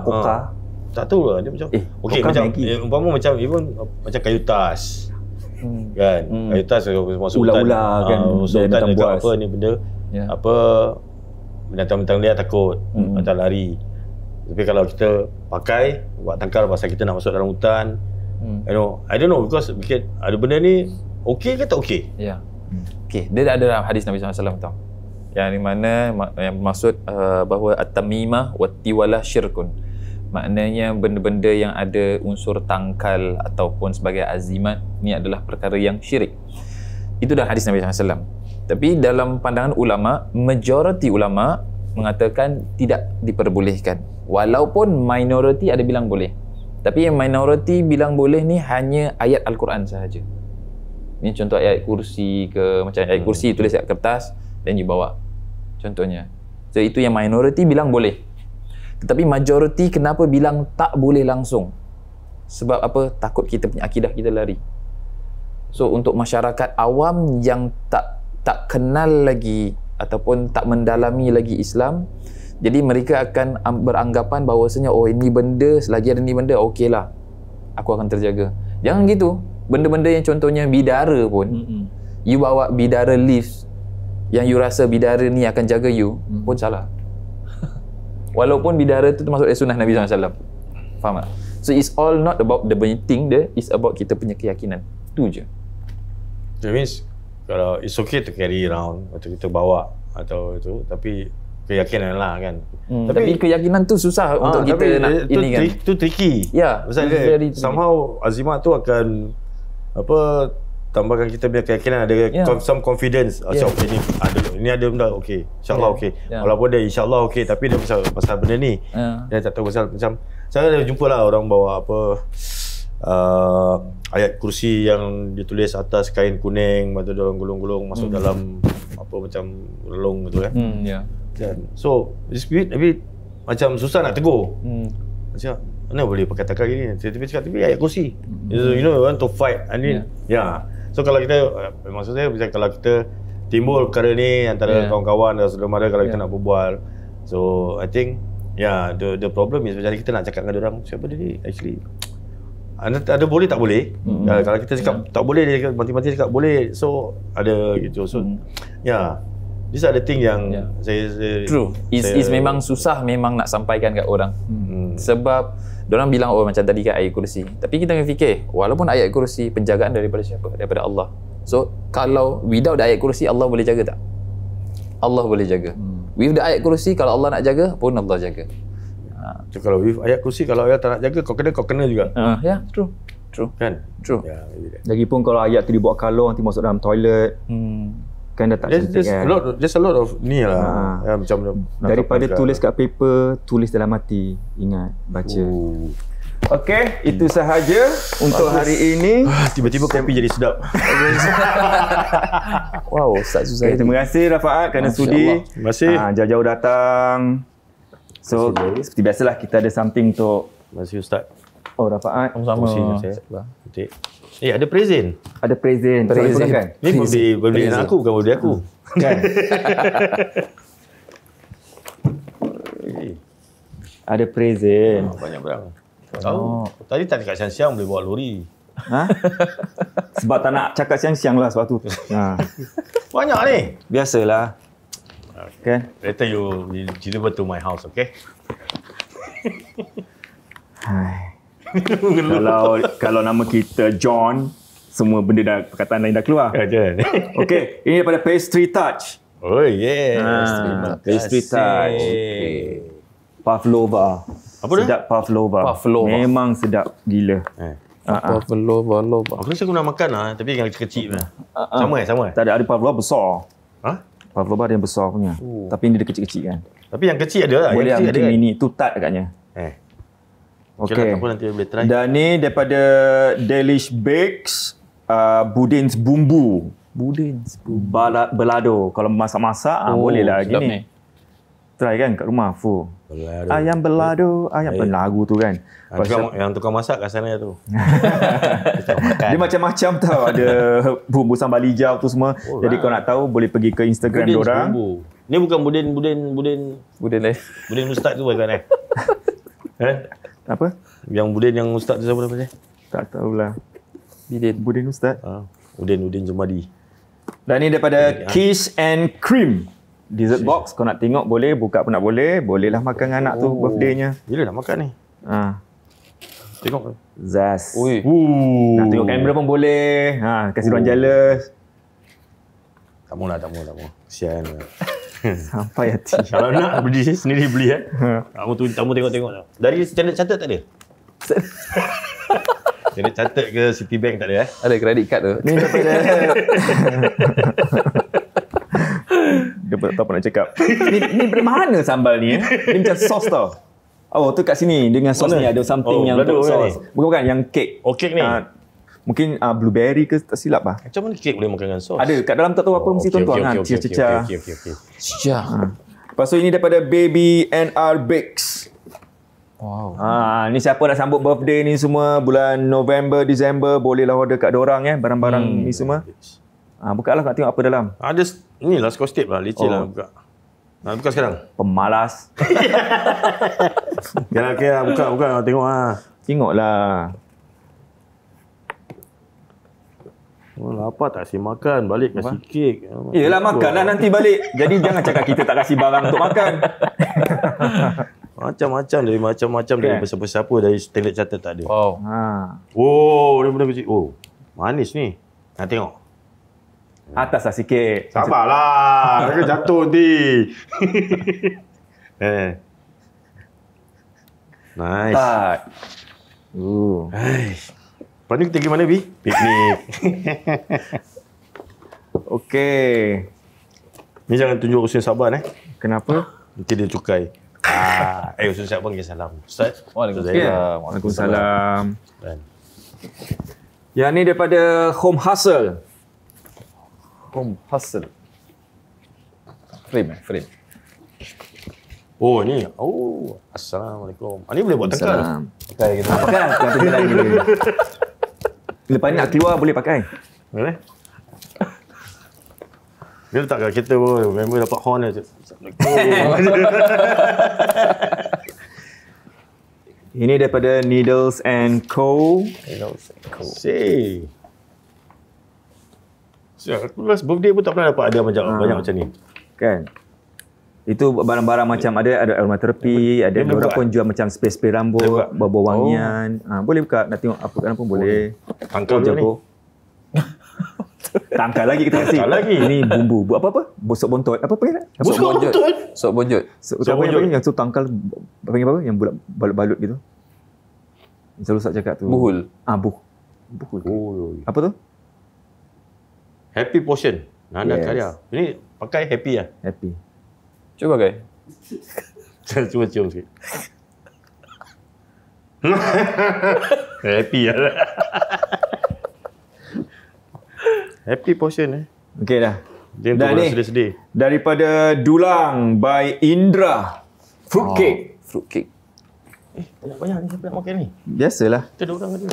koka. Tak tahu lah dia macam okey, macam umpama macam even macam kayu tas. Kan? Kayu tas masuk ular-ular kan. Sultan dekat apa ni benda apa binatang-binatang liar takut atau lari. Tapi kalau kita pakai buat tangkal pasal kita nak masuk dalam hutan, I don't know because ada benda ni okey ke tak okey? Ya. Okey, dia ada dalam hadis Nabi SAW tau. Yang di mana yang maksud bahawa at-tamimah wa tiwalah syirkun. Maknanya benda-benda yang ada unsur tangkal ataupun sebagai azimat ni adalah perkara yang syirik. Itu dah hadis Nabi SAW. Tapi dalam pandangan ulama, majoriti ulama mengatakan tidak diperbolehkan. Walaupun minoriti ada bilang boleh. Tapi yang minoriti bilang boleh ni hanya ayat Al-Quran sahaja. Ni contoh ayat kursi ke, macam ayat kursi tulis kat kertas dan you bawa. Contohnya. So itu yang minoriti bilang boleh. Tetapi majoriti kenapa bilang tak boleh langsung? Sebab apa? Takut kita punya akidah kita lari. So untuk masyarakat awam yang tak kenal lagi ataupun tak mendalami lagi Islam, jadi mereka akan beranggapan bahawasanya ini benda, selagi ada ni benda okey lah, aku akan terjaga. Jangan gitu. Benda-benda yang contohnya bidara pun, you bawa bidara leaves yang you rasa bidara ni akan jaga you, pun salah. Walaupun bidara tu termasuk dari sunnah Nabi SAW. Faham tak? So it's all not about the thing dia, it's about kita punya keyakinan. Tu je. That means kalau it's okay to carry around atau kita bawa atau itu, tapi keyakinan lah kan. Tapi keyakinan tu susah untuk kita nak ini kan. Itu tricky. Ya. Pasal dia somehow azimat tu akan apa, tambahkan kita punya keyakinan, ada some confidence. Okay, ni ada benda okey. InsyaAllah okey. Walaupun dia insyaAllah okey, tapi dia pasal benda ni. Dia tak tahu pasal macam saya ada jumpa lah orang bawa apa ayat kursi yang ditulis atas kain kuning, lepas tu dia orang gulung-gulung masuk dalam apa macam relung gitu kan. So this bit macam susah nak tegur. Macam mana boleh pakai takar gini? Tapi ayat kursi. You know, you want to fight. So kalau kita, maksud saya macam kalau kita timbul perkara ni antara kawan-kawan dan saudara mara, kalau kita nak berbual, So I think the problem is macam kita nak cakap dengan orang siapa dia ni actually ada boleh tak boleh. Kalau kita cakap tak boleh, dia mati-mati cakap boleh, so ada gitu. So these are the thing yang saya true. Is memang susah memang nak sampaikan kat orang. Sebab diorang bilang macam tadi kat ayat kursi. Tapi kita kena fikir, walaupun ayat kursi, penjagaan daripada siapa? Daripada Allah. So kalau without ayat kursi, Allah boleh jaga tak? Allah boleh jaga. With the ayat kursi, kalau Allah nak jaga pun Allah jaga. So kalau with ayat kursi, kalau ayat tak nak jaga, kau kena juga. True. Kan? True. Lagipun kalau ayat tu dibuat kalong nanti masuk dalam toilet. Kan dah tak cantik kan. There's a lot of ni lah. Macam daripada tulis kat paper, tulis dalam hati. Ingat, baca. Okey, itu sahaja untuk hari ini. Tiba-tiba kopi jadi sedap. Wow, Ustaz Suzairi. Terima kasih Rafaat kerana sudi. Terima kasih. Jauh-jauh datang. So, seperti biasalah kita ada something untuk. Terima kasih Ustaz. Oh, Rafaat. Sama-sama. Cantik. Ada present. Ada present. Kan? Ni birthday anak aku, bukan birthday aku. Kan? Ada present. Banyak barang. Tahu. Tadi tak dekat siang-siang boleh bawa lori. Sebab tak nak cakap siang-siang lah sebab tu. Banyak ni. Biasalah. Kan? Later you deliver to my house, okay? Kalau nama kita John, semua benda dah, perkataan lain dah keluar. Okey, ini daripada Pastry Touch. Oh yes. Pastry Touch. Pavlova. Apa dia? Sedap Pavlova. Memang sedap gila. Pavlova. Aku rasa aku nak makan lah, tapi yang kecil-kecil lah. Sama. Tak ada Pavlova besar. Ha? Pavlova ada yang besar punya. Tapi ini dia kecil-kecil kan. Tapi yang kecil ada lah. Boleh yang mungkin mini tu tart agaknya. Okey. Apa nanti boleh try. Dan ni daripada Delish Bakes, Budins Bumbu. Belado. Kalau masak-masak boleh lah gini. Try kan kat rumah full. Belado. Ayam belado, ayam lagu tu kan. Yang tukang masak kat sana tu. Dia macam-macam tau. Ada bumbu sambal hijau tu semua. Jadi kau nak tahu boleh pergi ke Instagram diorang. Ni bukan budin lain. Budin Ustaz tu bukan Apa? Yang budin yang Ustaz tu siapa nama dia? Tak tahulah. Budin Ustaz. Udin Jumadi. Dan ni daripada Kiss and Cream. Dessert box, kau nak tengok boleh, buka pun nak boleh. Bolehlah makan dengan anak tu birthday-nya. Bila nak makan ni? Tengok. Zas. Nak tengok kamera pun boleh. Kasih orang jealous. Tak mau. Kesian. Sampai hati. Kalau nak beli sendiri beli Tamu tengok. Dari Standard Chartered tak ada? Standard Chartered ke Citibank tak ada Ada credit card tu. Ni daripada dia tak apa nak cakap. Ni dari mana sambal ni? Ni macam sos tau. Oh, tu kat sini dengan sos ni ada something yang untuk sos. Bukan yang kek. Kek ni. Mungkin blueberry ke tak silap lah. Macam mana kek boleh makan dengan sos? Ada kat dalam tak tahu apa mesti tuan-tuan cecah. Cecah. Lepas tu ini daripada Baby NR Bakes. Wow. Ni siapa nak sambut birthday ni semua bulan November, Disember, bolehlah order kat diorang barang-barang ni semua. Buka lah nak tengok apa dalam. Ada ni lah Scotch tape lah, leceh lah buka. Nak buka sekarang? Pemalas. Okay lah, buka tengok lah. Tengoklah. Lapar tak kasih makan, balik kasih kek. Yelah makan lah nanti balik. Jadi jangan cakap kita tak kasih barang untuk makan. Macam-macam dari besar-besar dari Standard Chartered tak ada. Wow. Dia benda kecil. Manis ni. Nak tengok. Atas lah sikit. Sabarlah. Dia jatuh nanti. Nice. Tak. Lepas ni kita pergi mana, Bi? Piknik. Okey. Ni jangan tunjuk Hussein Saban Kenapa? Nanti dia cukai. Hussein Saban bagi salam. Ustaz. Waalaikumsalam. Yang ni daripada Home Hustle. Frame. Oh ni. Assalamualaikum. Ni boleh buat tengkar. Pakai kita. Pakai lagi. Lepas ni nak keluar boleh pakai. Boleh. Dia letak kat kereta pun. Member dapat horn je. Ini daripada Needles and Co. Say. Aku last birthday pun tak pernah dapat ada banyak macam ni. Kan? Itu barang-barang macam ada aromaterapi, ada orang pun jual macam spray rambut, bau-bau wangian. Boleh buka, nak tengok apa kan pun boleh. Tangkal je ni. Tangkal lagi kita kasi. Tangkal lagi. Ini bumbu. Buat apa? Bosok bontot. Apa panggil? Bosok bontot? Sok bonjot. Sok bonjot. Yang tu tangkal, panggil apa? Yang balut-balut gitu. Selalu Ustaz cakap tu. Buhul. Buhul. Apa tu? Happy Potion. Nana Karya. Ini pakai happy lah. Happy. Cuba pakai. Cuba cium sikit. Happy lah. Happy Potion Okey dah. Dia untuk orang sedih-sedih. Daripada Dulang by Indra. Fruitcake. Fruitcake. Banyak ni siapa nak makan ni? Biasalah. Kita ada orang ada.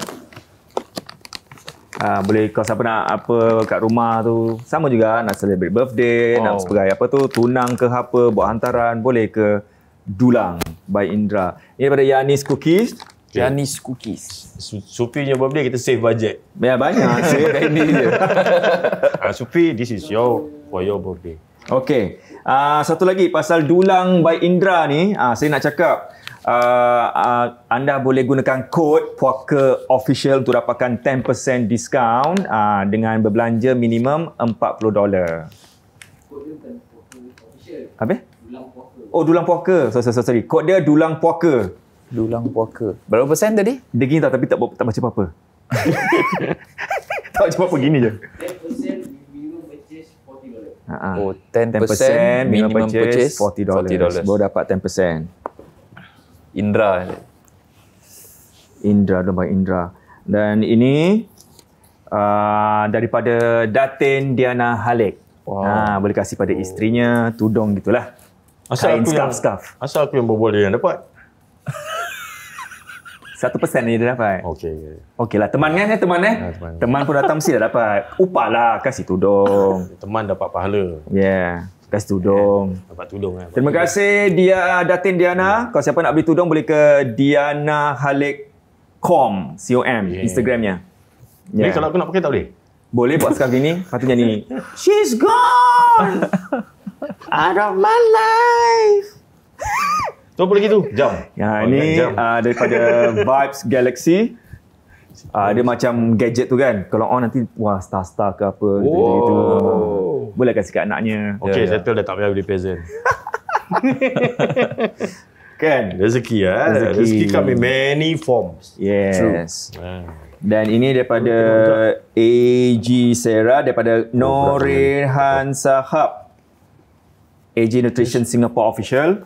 Boleh kalau siapa nak apa kat rumah tu. Sama juga nak celebrate birthday, nak sebagai apa tu, tunang ke apa, buat hantaran, boleh ke Dulang by Indra. Ini daripada Yanis Cookies. Yanis Cookies. Supi punya birthday kita save budget. Ya banyak save ini je. Supi, this is for your birthday. Okey. Satu lagi pasal Dulang by Indra ni, saya nak cakap anda boleh gunakan kod Puaka Official untuk dapatkan 10% diskaun dengan berbelanja minimum $40. Apa? Dulang Puaka. Sorry. Kod dia Dulang Puaka. Dulang Puaka. Berapa persen tadi? Dia gini tau, tapi tak baca apa-apa. Tak baca apa-apa, gini je. 10% minimum purchase $40. Baru dapat 10%. Indra, Dulang Indra. Dan ini daripada Datin Diana Halik. Boleh kasih pada isterinya, tudung gitulah. Kain scarf. Asal aku yang berbual dia yang dapat. 1% ni dia dapat. Okey lah. Teman kan? Teman pun datang mesti dah dapat. Upah lah. Kasih tudung. Teman dapat pahala. Kasih tudung. Dapat tudung. Terima kasih Datin Diana. Kalau siapa nak beli tudung boleh ke Diana Halik com. Instagramnya. Ni kalau aku nak pakai tak boleh? Boleh buat scarf gini. Patutnya ni. She's gone out of my life. Tu apa lagi tu? Jam. Ini daripada Vibes Galaxy. Dia macam gadget tu kan. Kalau on nanti star-star ke apa gitu. Boleh kasih kat anaknya. Settle dah tak payah beli present. Kan? Rezeki Rezeki come in many forms. Yes. Dan ini daripada AG Sarah, daripada Norehan Sahab. AG Nutrition Singapore Official.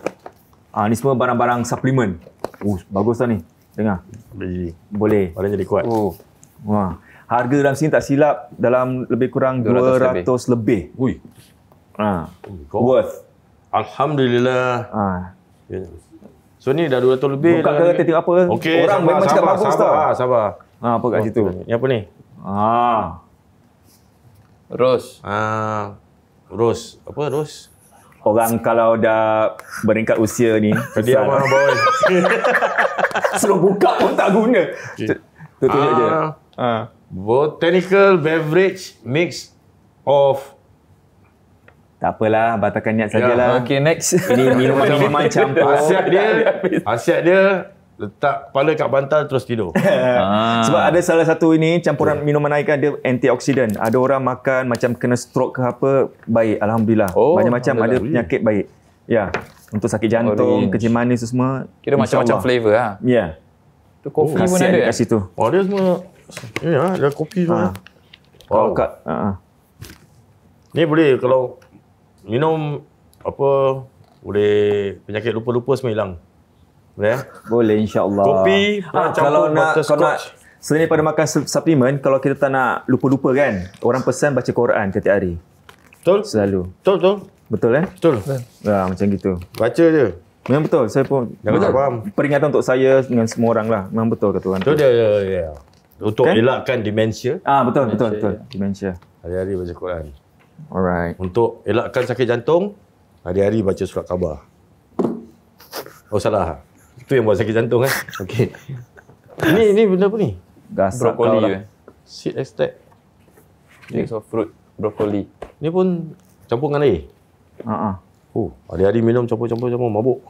Ni semua barang-barang suplemen. Bagus tau ni. Dengar. Boleh. Badan jadi kuat. Harga dalam sini tak silap dalam lebih kurang 200 lebih. Worth. Alhamdulillah. So ni dah 200 lebih. Buka ke tengok apa. Orang memang cakap bagus tau. Sabar. Apa kat situ? Ni apa ni? Rose. Rose. Apa rose? Orang kalau dah beringkat usia ni dia mah boy. suruh buka pun tak guna. Tunjuk je. Botanical beverage mix of. Tak apalah, batalkan niat sajalah. Okay, next. Ini minuman campur. Khasiat dia letak kepala kat bantal terus tidur. Sebab ada salah satu ini campuran minuman air kan, dia antioksidan. Ada orang makan macam kena stroke ke apa, baik, alhamdulillah. Banyak macam ada penyakit baik. Untuk sakit jantung, kencing manis tu semua. Kira macam-macam flavor lah. Tu kopi pun ada kat situ. Dia semua. Ada kopi semua. Kalau kat ni boleh kalau minum apa, boleh penyakit lupa-lupa semua hilang. Boleh insya-Allah. Kopi kalau nak selain daripada makan suplemen, kalau kita tak nak lupa-lupa kan, orang pesan baca Quran setiap hari. Betul? Selalu. Betul kan? Betul. Macam gitu. Baca je. Memang betul. Saya pun tak faham. Peringatan untuk saya dengan semua orang lah. Memang betul kata orang. Betul dia. Untuk elakkan demensia. Betul. Demensia. Hari-hari baca Quran. Alright. Untuk elakkan sakit jantung, Hari-hari baca surat khabar. Oh salah. Itu yang buat sakit jantung kan. Okey. Ini benda apa ni? Gasak Brokoli. kau lah. Seed extract. Mix of fruit, brokoli. Ni pun campur dengan air. Oh, hari-hari minum campur-campur mabuk.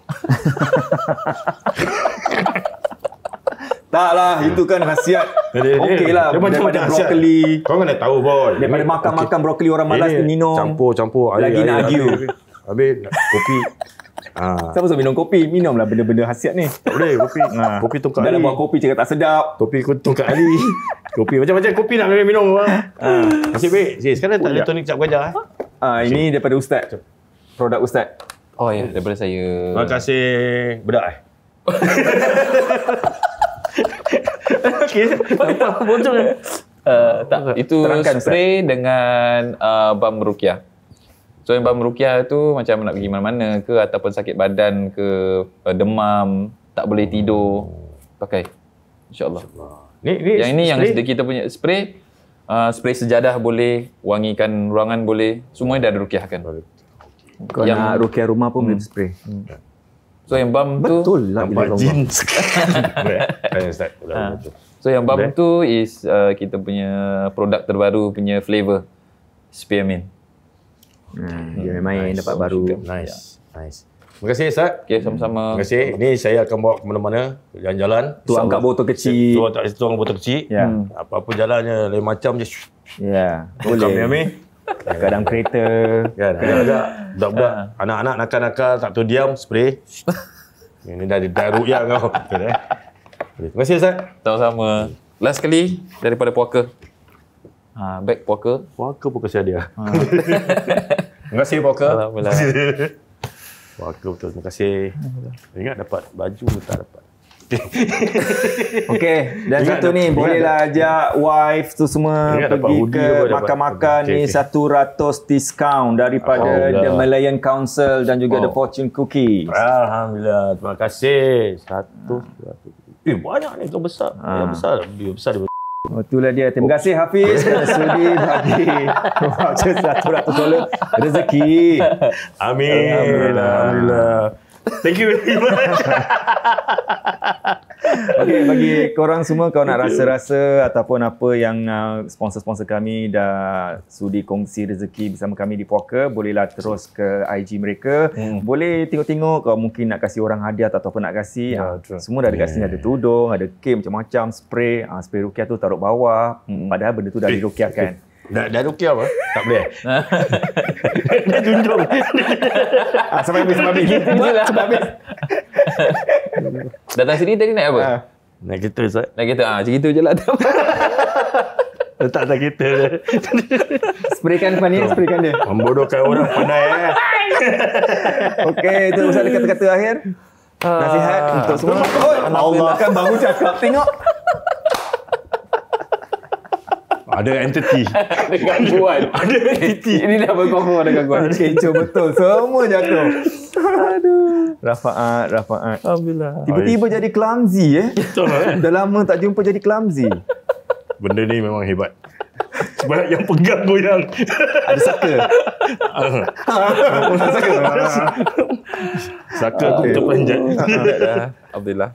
Taklah, itu kan khasiat. Okey lah, Dia macam daripada khasiat. brokoli. Kau kena tahu boy. Daripada makan-makan brokoli orang malas tu minum. Campur Lagi nak argue. Habis kopi. Siapa suruh minum kopi? Minumlah benda-benda khasiat ni. Tak boleh kopi. Kopi tongkat Dalam Ali. buat kopi cakap tak sedap. Kopi tongkat Ali. Kopi macam-macam kopi nak minum. Nasib baik. Sekarang tak ada tonik cap gajah. Ini daripada Ustaz. Produk Ustaz. Oh ya, daripada saya. Terima kasih bedak Nampak bocor kan? Tak, itu Terangkan, spray dengan balm ruqyah. So yang balm ruqyah tu macam nak pergi mana-mana ke ataupun sakit badan ke, demam, tak boleh tidur, pakai. InsyaAllah. Yang ini yang kita punya spray, spray sejadah boleh, wangikan ruangan boleh, semuanya dah ada ruqyah kan. Kau nak ruqyah rumah pun boleh spray. So yang balm tu Betul lah. Nampak jin. So yang balm tu is kita punya produk terbaru punya flavor spearmint. Dia main dapat baru. Nice. Terima kasih Ustaz. Okay, sama-sama. Terima kasih. Ini saya akan bawa ke mana-mana, jalan-jalan. Tuang kat botol kecil. Tuang botol kecil. Ya. Apa-apa jalannya lain macam je. Ya, Boleh. boleh. Kadang kereta. Kan? Ada budak-budak anak-anak nakal-nakal tak tahu diam spray. Ini dah ruqyah kau. Terima kasih Ustaz. Sama-sama. Last kali daripada puaka. Back puaka. Puaka pun kasih hadiah. Terima kasih Poker. Alhamdulillah. Puaka betul. Terima kasih. Ingat dapat baju tak dapat. Okey, dan satu ni bolehlah ajak wife tu semua Ingat dapat pergi hoodie ke apa, dapat. makan-makan ni 100 diskaun daripada Alhamdulillah. The Malayan Council dan juga The Fortune Cookies. Alhamdulillah. Terima kasih. 100. Banyak ni kau besar. Dia besar. Oh, itulah dia. Terima kasih Hafiz kerana sudi bagi voucher $100 rezeki. Amin. Alhamdulillah. Thank you very much. Okey, bagi korang semua, kau nak rasa-rasa ataupun apa yang sponsor-sponsor kami dah sudi kongsi rezeki bersama kami di Puaka, bolehlah terus ke IG mereka. Boleh tengok-tengok, kau mungkin nak kasih orang hadiah ataupun nak kasih. Semua dah ada kat sini, ada tudung, ada kem macam-macam, spray. Spray ruqyah tu taruh bawah. Padahal benda tu dah diruqyahkan. Dah ruqyah apa? Tak boleh. Dia junjung. Sampai habis. Datang sini tadi naik apa? Naik kereta Ustaz. Naik kereta. Macam itu je lah. Letak atas kereta. Spraykan depan ni, spraykan dia. Membodohkan orang pandai. Okey, itu Ustaz ada kata-kata akhir. Nasihat untuk semua. Allah kan baru cakap. Tengok. Ada entity. Ada gangguan. Ada entity. Ini dah berkongkong ada gangguan. Kecoh betul. Semua jatuh. Aduh. Rafaat. Alhamdulillah. Tiba-tiba jadi clumsy Betul lah. Dah lama tak jumpa jadi clumsy. Benda ni memang hebat. Sebab yang pegang goyang. Ada saka. Saka tu terpanjat. Alhamdulillah.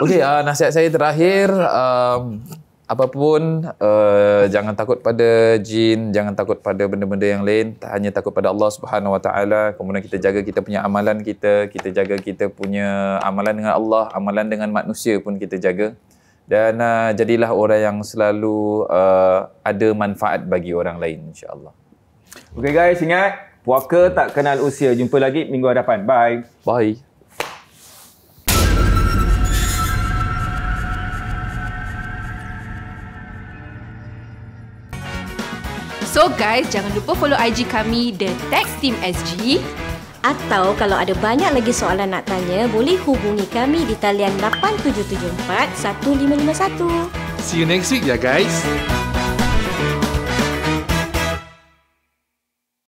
Okey, nasihat saya terakhir, apapun, jangan takut pada jin, jangan takut pada benda-benda yang lain, hanya takut pada Allah Subhanahu Wa Taala. Kemudian kita jaga kita punya amalan kita jaga kita punya amalan dengan Allah, amalan dengan manusia pun kita jaga. Dan jadilah orang yang selalu ada manfaat bagi orang lain, insya-Allah. Okey guys, ingat puaka tak kenal usia. Jumpa lagi minggu hadapan. Bye. Bye. So guys, jangan lupa follow IG kami The Tech Team SG. Atau kalau ada banyak lagi soalan nak tanya, boleh hubungi kami di talian 8774 1551. See you next week ya guys.